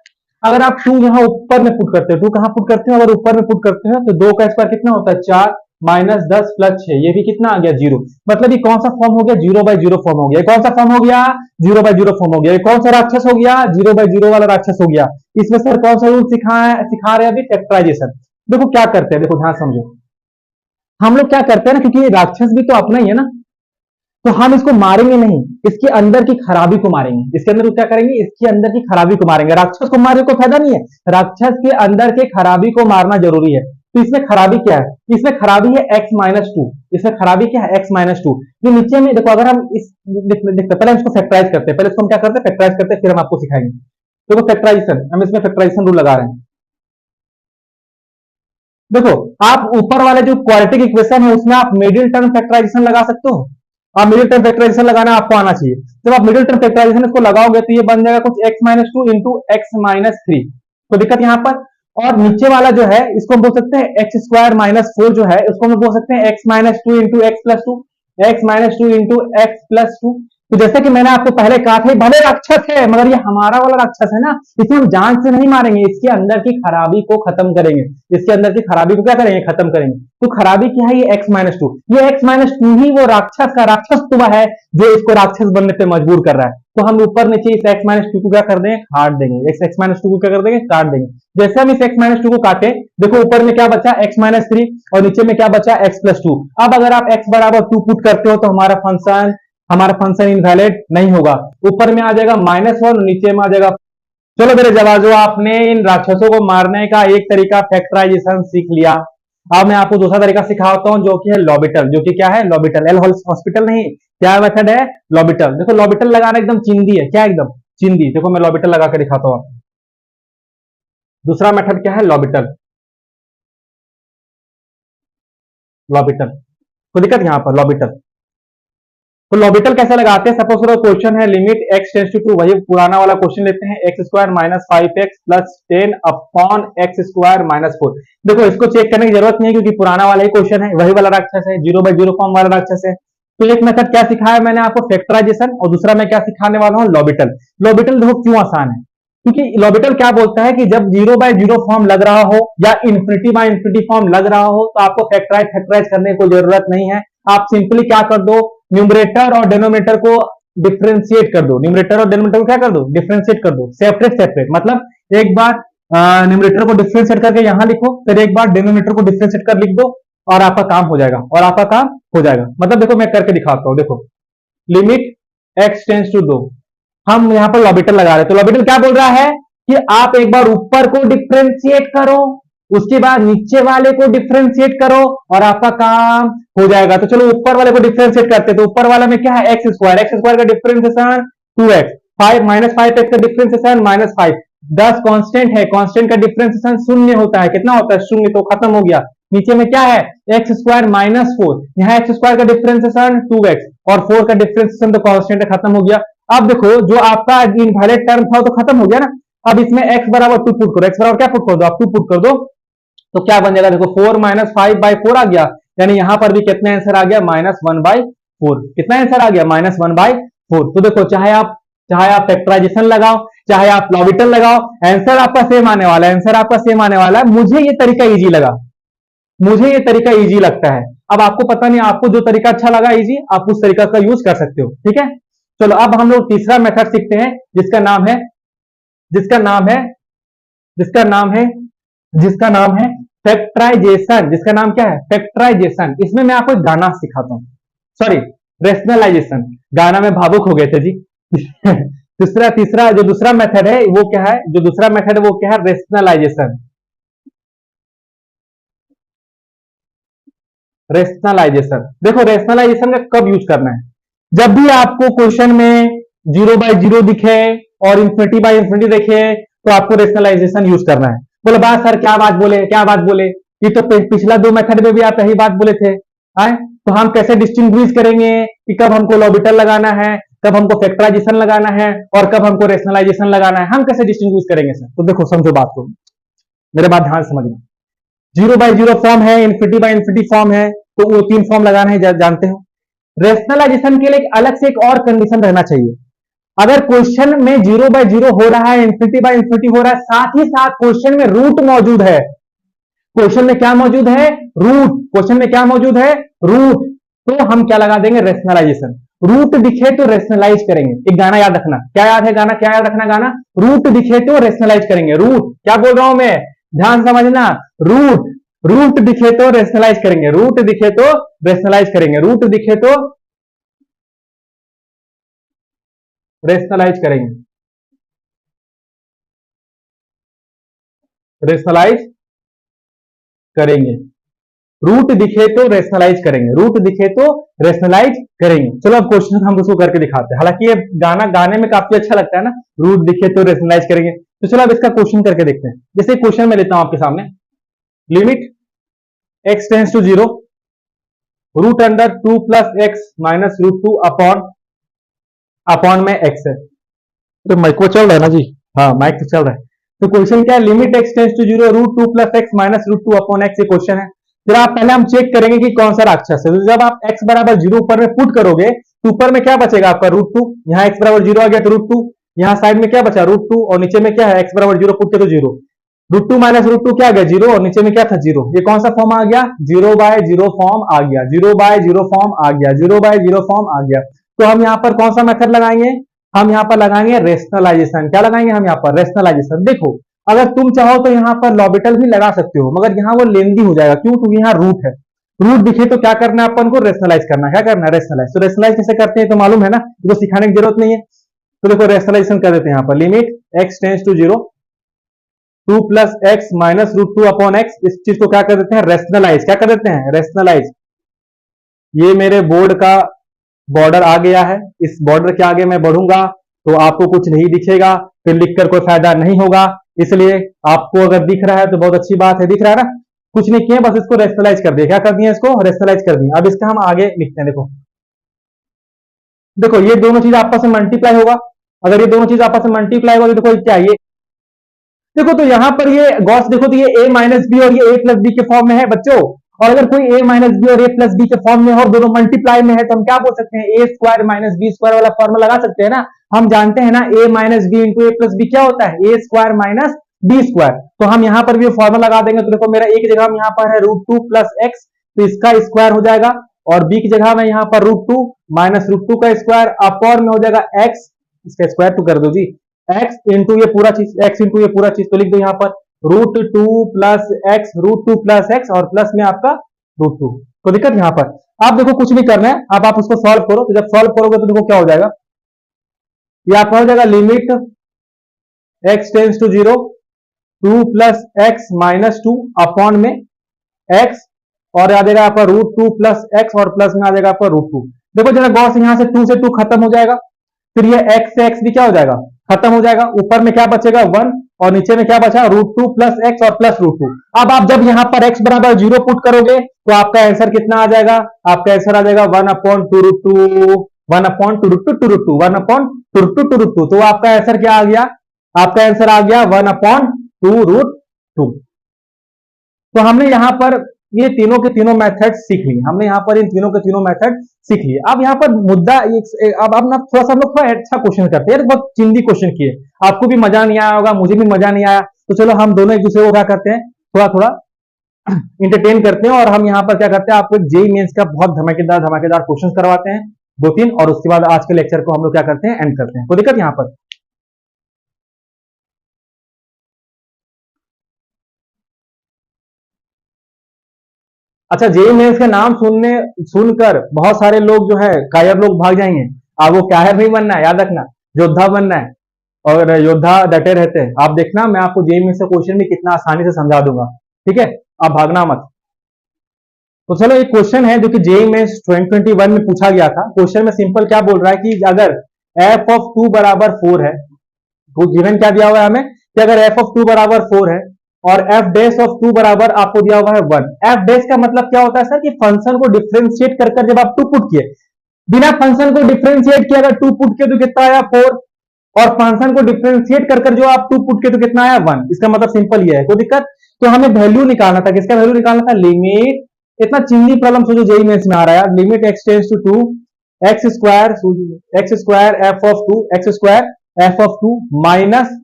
अगर आप 2 यहाँ ऊपर में पुट करते हो, 2 कहां पुट करते हो? अगर ऊपर में पुट करते हो तो 2 का स्क्वायर कितना होता है? 4 - 10 + 6, ये भी कितना आ गया? 0। मतलब ये कौन सा फॉर्म हो गया? 0/0 फॉर्म हो गया। कौन सा फॉर्म हो गया? 0/0 फॉर्म हो गया। कौन सा राक्षस हो गया? 0/0 वाला राक्षस हो गया। इसमें सर कौन सा रूल सिखा रहे हैं अभी? फैक्टराइजेशन। देखो क्या करते हैं, देखो ध्यान समझो, हम लोग क्या करते हैं ना, क्योंकि ये राक्षस भी तो अपना ही है ना, तो हम इसको मारेंगे नहीं, इसके अंदर की खराबी को मारेंगे। इसके अंदर क्या करेंगे, इसके अंदर की खराबी को मारेंगे। राक्षस को मारने को फायदा नहीं है, राक्षस के अंदर के खराबी को मारना जरूरी है। तो इसमें खराबी क्या है, इसमें खराबी है x-2। इसमें खराबी क्या है, x-2। जो नीचे में देखो, अगर हम इस देखते पहले इसको फैक्टराइज करते हैं, पहले इसको हम क्या करते हैं, फैक्टराइज करते हैं, फिर हम आपको सिखाएंगे। देखो फैक्टराइजेशन, हम इसमें फैक्टराइजेशन रूल लगा रहे हैं। देखो आप ऊपर वाले जो क्वाड्रेटिक इक्वेशन है उसमें आप मिडिल टर्म फैक्टराइजेशन लगा सकते हो। आप मिडिल टर्म फैक्टराइजेशन लगाना आपको आना चाहिए। जब आप मिडिल टर्म फैक्टराइजेशन इसको लगाओगे तो ये बन जाएगा कुछ x-2 इंटू x-3। तो दिक्कत यहां पर, और नीचे वाला जो है इसको हम बोल सकते हैं x² - 4 जो है उसको हम बोल सकते हैं x-2 into x+2, x-2 into x+2। तो जैसे कि मैंने आपको पहले कहा था, भले राक्षस है मगर ये हमारा वाला राक्षस है ना, इसे हम जान से नहीं मारेंगे, इसके अंदर की खराबी को खत्म करेंगे। इसके अंदर की खराबी को क्या करेंगे, खत्म करेंगे। तो खराबी क्या है, ये x-2। ये x-2 ही वो राक्षस का राक्षसत्व है जो इसको राक्षस बनने पे मजबूर कर रहा है। तो हम ऊपर नीचे इस x-2 को क्या कर देंगे, काट देंगे। x-2 को क्या कर देंगे, काट देंगे। जैसे हम इस x-2 को काटे, देखो ऊपर में क्या बचा, x-3, और नीचे में क्या बचा, x+2। अब अगर आप x बराबर 2 पुट करते हो तो हमारा फंक्शन इनवैलिड नहीं होगा। ऊपर में आ जाएगा -1, नीचे में आ जाएगा। चलो मेरे जवाब, जो आपने इन राक्षसों को मारने का एक तरीका फैक्टराइजेशन सीख लिया। अब मैं आपको दूसरा तरीका सिखाता हूं जो कि है लॉबिटल। जो कि क्या है, लॉबिटल। एल हॉस्पिटल नहीं, क्या मेथड है, लॉबिटल। देखो लॉबिटल लगाना एकदम चिंदी है, क्या एकदम चिंदी। देखो मैं लॉबिटल लगा के दिखाता हूं। दूसरा मेथड क्या है, लॉबिटल। लॉबिटल तो दिक्कत यहां पर, लॉबिटल। तो लॉबिटल कैसे लगाते हैं, सपोज करो क्वेश्चन है लिमिट x टेंड्स टू 2, वही पुराना वाला क्वेश्चन लेते हैं, x² - 5x + 10 अपॉन x² - 4। देखो इसको चेक करने की जरूरत नहीं है क्योंकि पुराना वाला ही क्वेश्चन है, वही वाला राक्षस है, 0/0 फॉर्म वाला राक्षस है। तो एक मेथड क्या सिखाया मैंने आपको, फैक्टराइजेशन, और दूसरा मैं क्या सिखाने वाला हूं, लॉबिटल। लॉबिटल देखो क्यों आसान है, क्योंकि लॉबिटल क्या बोलता है कि जब 0/0 फॉर्म लग रहा हो या ∞/∞ फॉर्म लग रहा हो तो आपको फैक्टराइज करने की जरूरत नहीं है। आप सिंपली क्या कर दो, न्यूमरेटर और डिनोमिनेटर को डिफरेंशिएट कर दो। न्यूमरेटर और डिनोमिनेटर को क्या कर दो, डिफरेंशिएट कर दो, सेपरेट। मतलब एक बार न्यूमरेटर को डिफरेंशिएट करके यहां लिखो, फिर एक बार डिनोमिनेटर को डिफरेंशिएट कर लिख दो, और आपका काम हो जाएगा, मतलब देखो मैं करके दिखाता हूं। देखो लिमिट x टेंड्स टू 2, हम यहां पर लॉबिटल लगा रहे हैं। तो लॉबिटल क्या बोल रहा है कि आप एक बार ऊपर को डिफरेंशिएट करो, उसके बाद नीचे वाले को डिफरेंशिएट करो और आपका काम हो जाएगा। तो चलो ऊपर वाले को डिफरेंशिएट करते हैं। तो ऊपर वाला में क्या है, x² का डिफरेंशिएशन 2x, 5 का डिफरेंशिएशन -5। 10 कांस्टेंट है, कांस्टेंट का डिफरेंशिएशन 0 होता है, कितना होता है, 0। तो खत्म हो गया। नीचे में क्या है, x² - 4, यहाँ x² का डिफरेंशिएशन 2x और 4 का डिफरेंशिएशन तो कांस्टेंट है, खत्म हो गया। अब देखो जो आपका इनवैलिड टर्म था तो खत्म हो गया ना। अब इसमें x बराबर 2 पुट करो, x बराबर क्या पुट कर दो, आप 2 पुट कर दो, तो क्या बन जाएगा, देखो 4 - 5/4 आ गया, यानी यहां पर भी कितना आंसर आ गया, -1/4। कितना आंसर आ गया, -1/4। तो देखो चाहे आप फैक्टराइजेशन लगाओ, चाहे आप लॉबिटल लगाओ, आंसर आपका सेम आने वाला है। मुझे ये तरीका इजी लगता है। अब आपको पता नहीं, आपको जो तरीका अच्छा लगा इजी, आप उस तरीका का यूज कर सकते हो, ठीक है। चलो अब हम लोग तीसरा मेथड सीखते हैं जिसका नाम है फैक्टराइजेशन। जिसका नाम क्या है, फैक्टराइजेशन। इसमें मैं आपको एक गाना सिखाता हूं, सॉरी रेशनलाइजेशन। गाना में भावुक हो गए थे जी। दूसरा मेथड है वो क्या है, रेशनलाइजेशन। देखो रेशनलाइजेशन का कब यूज करना है, जब भी आपको क्वेश्चन में 0/0 दिखे और ∞/∞ दिखे तो आपको रेशनलाइजेशन यूज करना है। बोले बात सर क्या बात बोले, ये तो पिछला 2 मेथड में भी आप यही बात बोले थे। आए तो हम कैसे डिस्टिंग्विश करेंगे कि कब हमको लॉबिटल लगाना है, कब हमको फैक्टराइजेशन लगाना है और कब हमको रेशनलाइजेशन लगाना है, हम कैसे डिस्टिंग्विश करेंगे सर। तो देखो समझो बात को, मेरे बात ध्यान समझना। 0/0 फॉर्म है, ∞/∞ फॉर्म है, तो वो 3 फॉर्म लगाना है, जानते हो। रेशनलाइजेशन के लिए अलग से एक और कंडीशन रहना चाहिए। अगर क्वेश्चन में 0/0 हो रहा है, ∞/∞ हो रहा है, साथ ही साथ क्वेश्चन में रूट मौजूद है। क्वेश्चन में क्या मौजूद है, रूट। तो हम क्या लगा देंगे, रेशनलाइजेशन। रूट दिखे तो रेशनलाइज करेंगे। एक गाना याद रखना, क्या याद रखना गाना, रूट दिखे तो रेशनलाइज करेंगे। रूट क्या बोल रहा हूं मैं, ध्यान समझना। रूट दिखे तो रेशनलाइज करेंगे, रूट दिखे तो रेशनलाइज करेंगे, रेशनलाइज करेंगे। रूट दिखे तो रेशनलाइज करेंगे, रूट दिखे तो रेशनलाइज करेंगे। चलो अब क्वेश्चन हम उसको करके दिखाते हैं। हालांकि ये गाना गाने में काफी अच्छा लगता है ना, रूट दिखे तो रेशनलाइज करेंगे। तो चलो अब इसका क्वेश्चन करके देखते हैं। जैसे क्वेश्चन में लेता हूं आपके सामने, limit x tends to 0 root under 2 plus x minus root 2 upon में x है। तो माइक को चल रहा है ना जी? हाँ, माइक तो चल रहा है। तो क्वेश्चन क्या है, limit x tends to 0 root 2 plus x minus root 2 upon x, ये क्वेश्चन है। फिर आप पहले हम चेक करेंगे कि कौन सा राक्षस है। तो जब आप x बराबर 0 ऊपर में पुट करोगे तो ऊपर में क्या बचेगा आपका रूट 2, यहाँ x बराबर 0 आ गया तो रूट 2, यहाँ साइड में क्या बचा रूट 2, और नीचे में क्या है x बराबर 0 पुट के तो 0, रूट 2 माइनस रूट 2 क्या आ गया 0, और नीचे में क्या था 0। ये कौन सा फॉर्म आ गया, 0 बाय 0 फॉर्म आ गया, 0 बाय 0 फॉर्म आ गया, 0 बाय 0 फॉर्म आ गया। तो हम यहाँ पर कौन सा मेथड लगाएंगे, हम यहाँ पर लगाएंगे रेशनलाइजेशन। क्या लगाएंगे हम यहाँ पर, रेशनलाइजेशन। देखो अगर तुम चाहो तो यहाँ पर लॉबिटल भी लगा सकते हो, मगर यहाँ वो लेंदी हो जाएगा। क्यों, क्योंकि यहाँ रूट है। रूट दिखे तो क्या करना है अपन को, रेशनलाइज करना है। क्या करना है, रेशनलाइज। तो रेशनलाइज कैसे करते हैं तो मालूम है ना, तो सिखाने की जरूरत नहीं है। तो देखो रेशनलाइजेशन कर देते हैं यहाँ पर, limit x tends to 0 2 plus x minus root 2 upon x, इस चीज को क्या कर देते हैं, रेशनलाइज। क्या कर देते हैं, रेशनलाइज। ये मेरे बोर्ड का बॉर्डर आ गया है, इस बॉर्डर के आगे मैं बढ़ूंगा तो आपको कुछ नहीं दिखेगा, फिर लिखकर कोई फायदा नहीं होगा। इसलिए आपको अगर दिख रहा है तो बहुत अच्छी बात है, दिख रहा है ना, कुछ नहीं किया, बस इसको रेशनलाइज कर दिया। क्या कर दिया, इसको रेशनलाइज कर दिया। अब इसका हम आगे लिखते हैं। देखो देखो ये दोनों चीज आपस में मल्टीप्लाई होगा। अगर ये दोनों चीज आपस में मल्टीप्लाई होगा तो देखो क्या है ये, देखो तो यहां पर ये गॉस देखो तो ये a माइनस बी और ये a प्लस बी के फॉर्म में है बच्चों। और अगर कोई a माइनस बी और a प्लस बी के फॉर्म में है और दोनों मल्टीप्लाई में है तो हम क्या बोल सकते हैं, a square minus b square वाला फॉर्मूला लगा सकते हैं ना। हम जानते हैं ना a minus b into a plus b क्या होता है, a square minus b square. तो हम यहाँ पर भी फॉर्मूला लगा देंगे। तो देखो मेरा एक जगह हम यहाँ पर है रूट 2 प्लस एक्स, तो इसका स्क्वायर हो जाएगा, और b की जगह में यहाँ पर रूट 2 माइनस रूट 2 का स्क्वायर अपॉन में हो जाएगा x, इसका स्क्वायर तो कर दो जी, x इंटू ये पूरा चीज, x इंटू ये पूरा चीज, तो लिख दो यहाँ पर root 2 plus x, root 2 plus x और प्लस में आपका रूट 2। तो दिक्कत यहाँ पर आप देखो कुछ नहीं करना है, अब आप उसको सॉल्व करो। तो जब सॉल्व करोगे तो देखो क्या हो जाएगा, ये आपका हो जाएगा limit x tends to 0 2 plus x minus 2 upon में x, और आ जाएगा आपका रूट 2 प्लस एक्स और प्लस में आ जाएगा आपका रूट 2। देखो जरा गौर से, यहां से 2 से 2 खत्म हो जाएगा, फिर ये x से x भी क्या हो जाएगा, खत्म हो जाएगा। ऊपर में क्या बचेगा 1 और नीचे में क्या बचा रूट 2 प्लस एक्स और प्लस रूट 2। अब आप जब यहाँ पर x बराबर 0 पुट करोगे तो आपका आंसर कितना आ जाएगा, आपका आंसर आ जाएगा 1 upon 2 root 2, 1 upon 2 root 2 2 root 2, 1 upon 2 root 2 2 root 2। तो आपका आंसर क्या आ गया, आपका आंसर आ गया 1 अपॉन 2 रूट 2। तो हमने यहाँ पर ये तीनों के तीनों मेथड सीख लिए, हमने यहाँ पर इन तीनों के तीनों मेथड सीख लिए। अब यहाँ पर मुद्दा अब ना थोड़ा सा हम लोग थोड़ा अच्छा क्वेश्चन करते हैं, बहुत चिंदी क्वेश्चन किए, आपको भी मजा नहीं आया होगा, मुझे भी मजा नहीं आया। तो चलो हम दोनों एक दूसरे को क्या करते हैं, थोड़ा थोड़ा इंटरटेन करते हैं, और हम यहाँ पर क्या करते हैं, आपको जेईई मेंस का बहुत धमाकेदार धमाकेदार क्वेश्चन करवाते हैं 2-3, और उसके बाद आज के लेक्चर को हम लोग क्या करते हैं, एंड करते हैं। कोई दिक्कत यहाँ पर? अच्छा, जेईई मेंस का नाम सुनकर बहुत सारे लोग जो है कायर लोग भाग जाएंगे। आपको कायर नहीं बनना है, याद रखना, योद्धा बनना है, और योद्धा डटे रहते हैं। आप देखना मैं आपको जेईई मेंस का क्वेश्चन भी कितना आसानी से समझा दूंगा, ठीक है, आप भागना मत। तो चलो एक क्वेश्चन है जो कि जेईई मेंस 2021 में पूछा गया था। क्वेश्चन में सिंपल क्या बोल रहा है कि अगर f ऑफ 2 बराबर 4 है, तो गिवन क्या दिया हुआ है हमें कि अगर f ऑफ 2 बराबर 4 है और f डैश ऑफ 2 बराबर आपको दिया हुआ है 1। f डैश का मतलब क्या होता है सर, कि फंक्शन को डिफरेंशिएट कर कर जब आप 2 पुट किए, बिना फंक्शन को डिफरेंशिएट किए अगर 2 पुट किए तो कितना आया 4, और फंक्शन को डिफरेंशिएट कर कर जो आप 2 पुट किए तो कितना आया 1। इसका मतलब सिंपल ये है, कोई दिक्कत? तो हमें वैल्यू निकालना था, किसका वैल्यू निकालना था, लिमिट, इतना चिंदी प्रॉब्लम सोचो जेईई मेंस में आ रहा है, limit x tends to 2 x square f of 2 x square f of 2 minus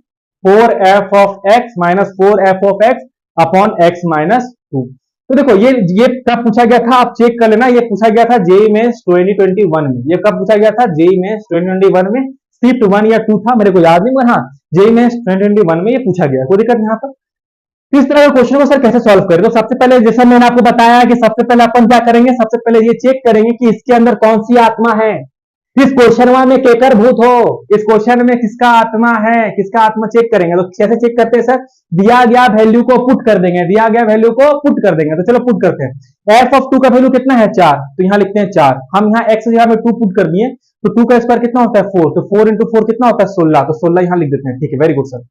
4 f of x minus 4 f of x upon x minus 2। तो देखो ये कब पूछा गया था, आप चेक कर लेना, ये पूछा गया था जेईई मेंस 2021 में। ये कब पूछा गया था, जेईई मेंस 2021 में, शिफ्ट 1 या 2 था, मेरे को याद नहीं, मगर हाँ जेईई मेंस 2021 में ये पूछा गया। कोई दिक्कत यहाँ पर? किस तरह का क्वेश्चन को सर कैसे सॉल्व करें? तो सबसे पहले जैसा मैंने आपको बताया कि सबसे पहले अपन क्या करेंगे, सबसे पहले ये चेक करेंगे कि इसके अंदर कौन सी आत्मा है, इस क्वेश्चन में केकर भूत हो, इस क्वेश्चन में किसका आत्मा है, किसका आत्मा चेक करेंगे। तो कैसे चेक करते हैं सर, दिया गया वैल्यू को पुट कर देंगे, दिया गया वैल्यू को पुट कर देंगे। तो चलो पुट करते हैं। एफ ऑफ 2 का वैल्यू कितना है 4, तो यहां लिखते हैं 4। हम यहां एक्स जगह में 2 पुट कर दिए, तो 2 का स्क्वायर कितना होता है 4, तो 4 इंटू 4 कितना होता है 16, तो 16 यहां लिख देते हैं। ठीक है, very good sir.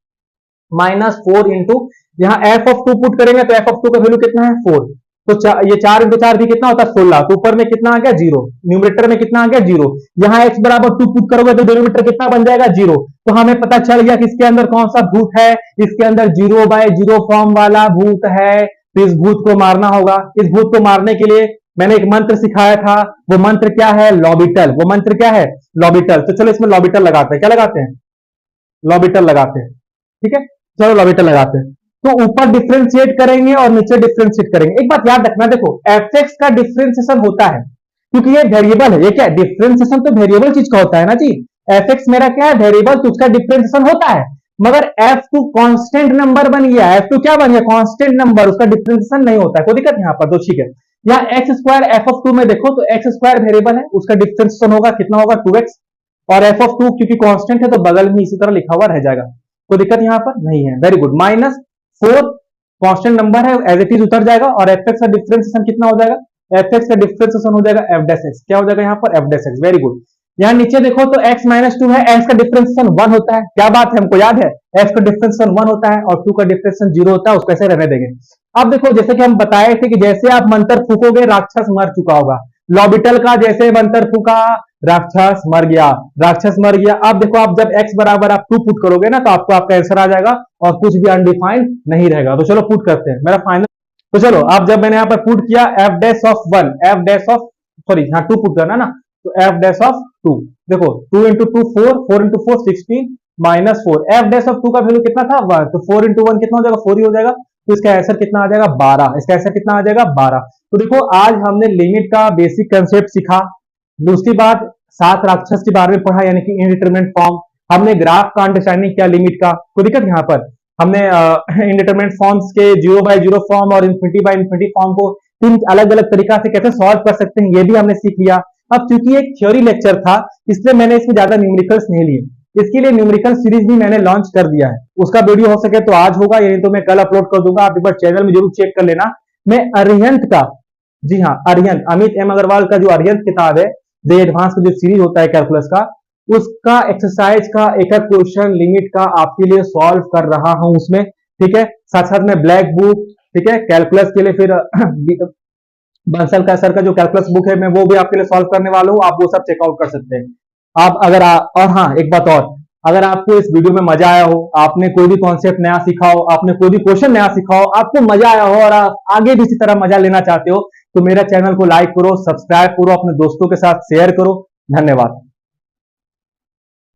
Minus 4 into यहां एफ ऑफ 2 पुट करेंगे तो एफ ऑफ 2 का वैल्यू कितना है 4, तो ये 4 इंटू 4 भी कितना होता है 16, तो ऊपर में कितना आ गया 0, न्यूमरेटर में कितना आ गया 0। यहाँ x बराबर 2 पुट करोगे तो डिनोमिनेटर कितना बन जाएगा 0। तो हमें पता चल गया कि इसके अंदर कौन सा भूत है, इसके अंदर 0/0 फॉर्म वाला भूत है। तो इस भूत को मारना होगा। इस भूत को मारने के लिए मैंने एक मंत्र सिखाया था, वो मंत्र क्या है लॉबिटल, वो मंत्र क्या है लॉबिटल। तो चलो इसमें लॉबिटल लगाते हैं, क्या लगाते हैं लॉबिटल लगाते हैं। ठीक है, चलो लॉबिटल लगाते हैं। तो ऊपर डिफरेंशिएट करेंगे और नीचे डिफरेंशिएट करेंगे। एक बात याद रखना, देखो एफ का डिफरेंशिएशन होता है क्योंकि ये वेरिएबल है। ये क्या डिफरेंशिएशन तो वेरिएबल चीज का होता है ना जी। एफ मेरा क्या है वेरिएबल, तो उसका डिफरेंशिएशन होता है। मगर F2 कांस्टेंट नंबर बन गया, F2 क्या बन गया कांस्टेंट नंबर, उसका डिफरेंशिएशन नहीं होता है। कोई दिक्कत यहाँ पर, तो ठीक है। यहाँ एक्स स्क्वायर एफ ऑफ 2 में देखो तो एक्स स्क्वायर वेरिएबल है, उसका डिफरेंशिएशन होगा कितना होगा 2x, और एफ ऑफ 2 क्योंकि कांस्टेंट है तो बगल में इसी तरह लिखा हुआ रह जाएगा। कोई दिक्कत यहाँ पर नहीं है, very good. Minus 4 constant number है, एज इट इज उतर जाएगा, और एफ का डिफरेंशिएशन कितना हो जाएगा, एफ का डिफरेंशिएशन हो जाएगा एफ डैश एक्स, क्या हो जाएगा यहाँ पर F dash x, very good. यहाँ नीचे देखो तो x माइनस 2 है, x का डिफरेंशिएशन 1 होता है, क्या बात है हमको याद है, x का डिफरेंशिएशन 1 होता है और 2 का डिफरेंशिएशन 0 होता है, उसको ऐसे रहने देंगे। अब देखो जैसे कि हम बताए थे कि जैसे आप मंत्र फूकोगे राक्षस मर चुका होगा, लॉबिटल का जैसे मंत्र फूका राक्षस मर गया, राक्षस मर गया। अब देखो आप जब x बराबर आप 2 पुट करोगे ना तो आपको आपका आंसर आ जाएगा और कुछ भी अनडिफाइंड नहीं रहेगा। तो चलो पुट करते हैं मेरा फाइनल। तो चलो अब जब मैंने यहाँ पर पुट किया F dash of 1, F dash of sorry यहाँ 2 पुट करना ना, तो एफ डैश ऑफ 2 देखो 2 into 2 4, 4 into 4 16 minus 4, F dash of 2 का वैल्यू कितना था 1, तो 4 इंटू 1 कितना हो जाएगा 4 ही हो जाएगा, तो इसका आंसर कितना आ जाएगा 12, इसका आंसर कितना आ जाएगा 12। तो देखो आज हमने लिमिट का बेसिक कंसेप्ट सीखा, दूसरी बात 7 राक्षस के बारे में पढ़ा यानी कि इनडिटरमिनेट फॉर्म, हमने ग्राफ का अंडरस्टैंडिंग किया लिमिट का। कोई दिक्कत यहाँ पर, हमने इनडिटरमिनेट फॉर्म्स के 0/0 फॉर्म और इन्फिनिटी फॉर्म को 3 अलग अलग तरीका से कैसे सॉल्व कर सकते हैं ये भी हमने सीख लिया। अब क्योंकि एक थ्योरी लेक्चर था इसलिए मैंने इसमें ज्यादा न्यूमेरिकल्स नहीं लिए, इसके लिए न्यूमेरिकल सीरीज भी मैंने लॉन्च कर दिया है, उसका वीडियो हो सके तो आज होगा, यही तो मैं कल अपलोड कर दूंगा, आप एक बार चैनल में जरूर चेक कर लेना। मैं अरिहंत का, जी हाँ अरिहंत, अमित एम अग्रवाल का जो अरिहंत किताब है जो एडवांस का जो सीरीज होता है कैलकुलस का, उसका एक्सरसाइज का एक एक क्वेश्चन लिमिट का आपके लिए सॉल्व कर रहा हूं उसमें। ठीक है, साथ साथ में ब्लैक बुक, ठीक है कैलकुलस के लिए, फिर बंसल का सर का जो कैलकुलस बुक है मैं वो भी आपके लिए सॉल्व करने वाला हूं, आप वो सब चेकआउट कर सकते हैं। आप अगर और हाँ एक बात और, अगर आपको इस वीडियो में मजा आया हो, आपने कोई भी कॉन्सेप्ट नया सीखा हो, आपने कोई भी क्वेश्चन नया सीखा हो, आपको मजा आया हो और आप आगे भी इसी तरह मजा लेना चाहते हो तो मेरा चैनल को लाइक करो, सब्सक्राइब करो, अपने दोस्तों के साथ शेयर करो। धन्यवाद।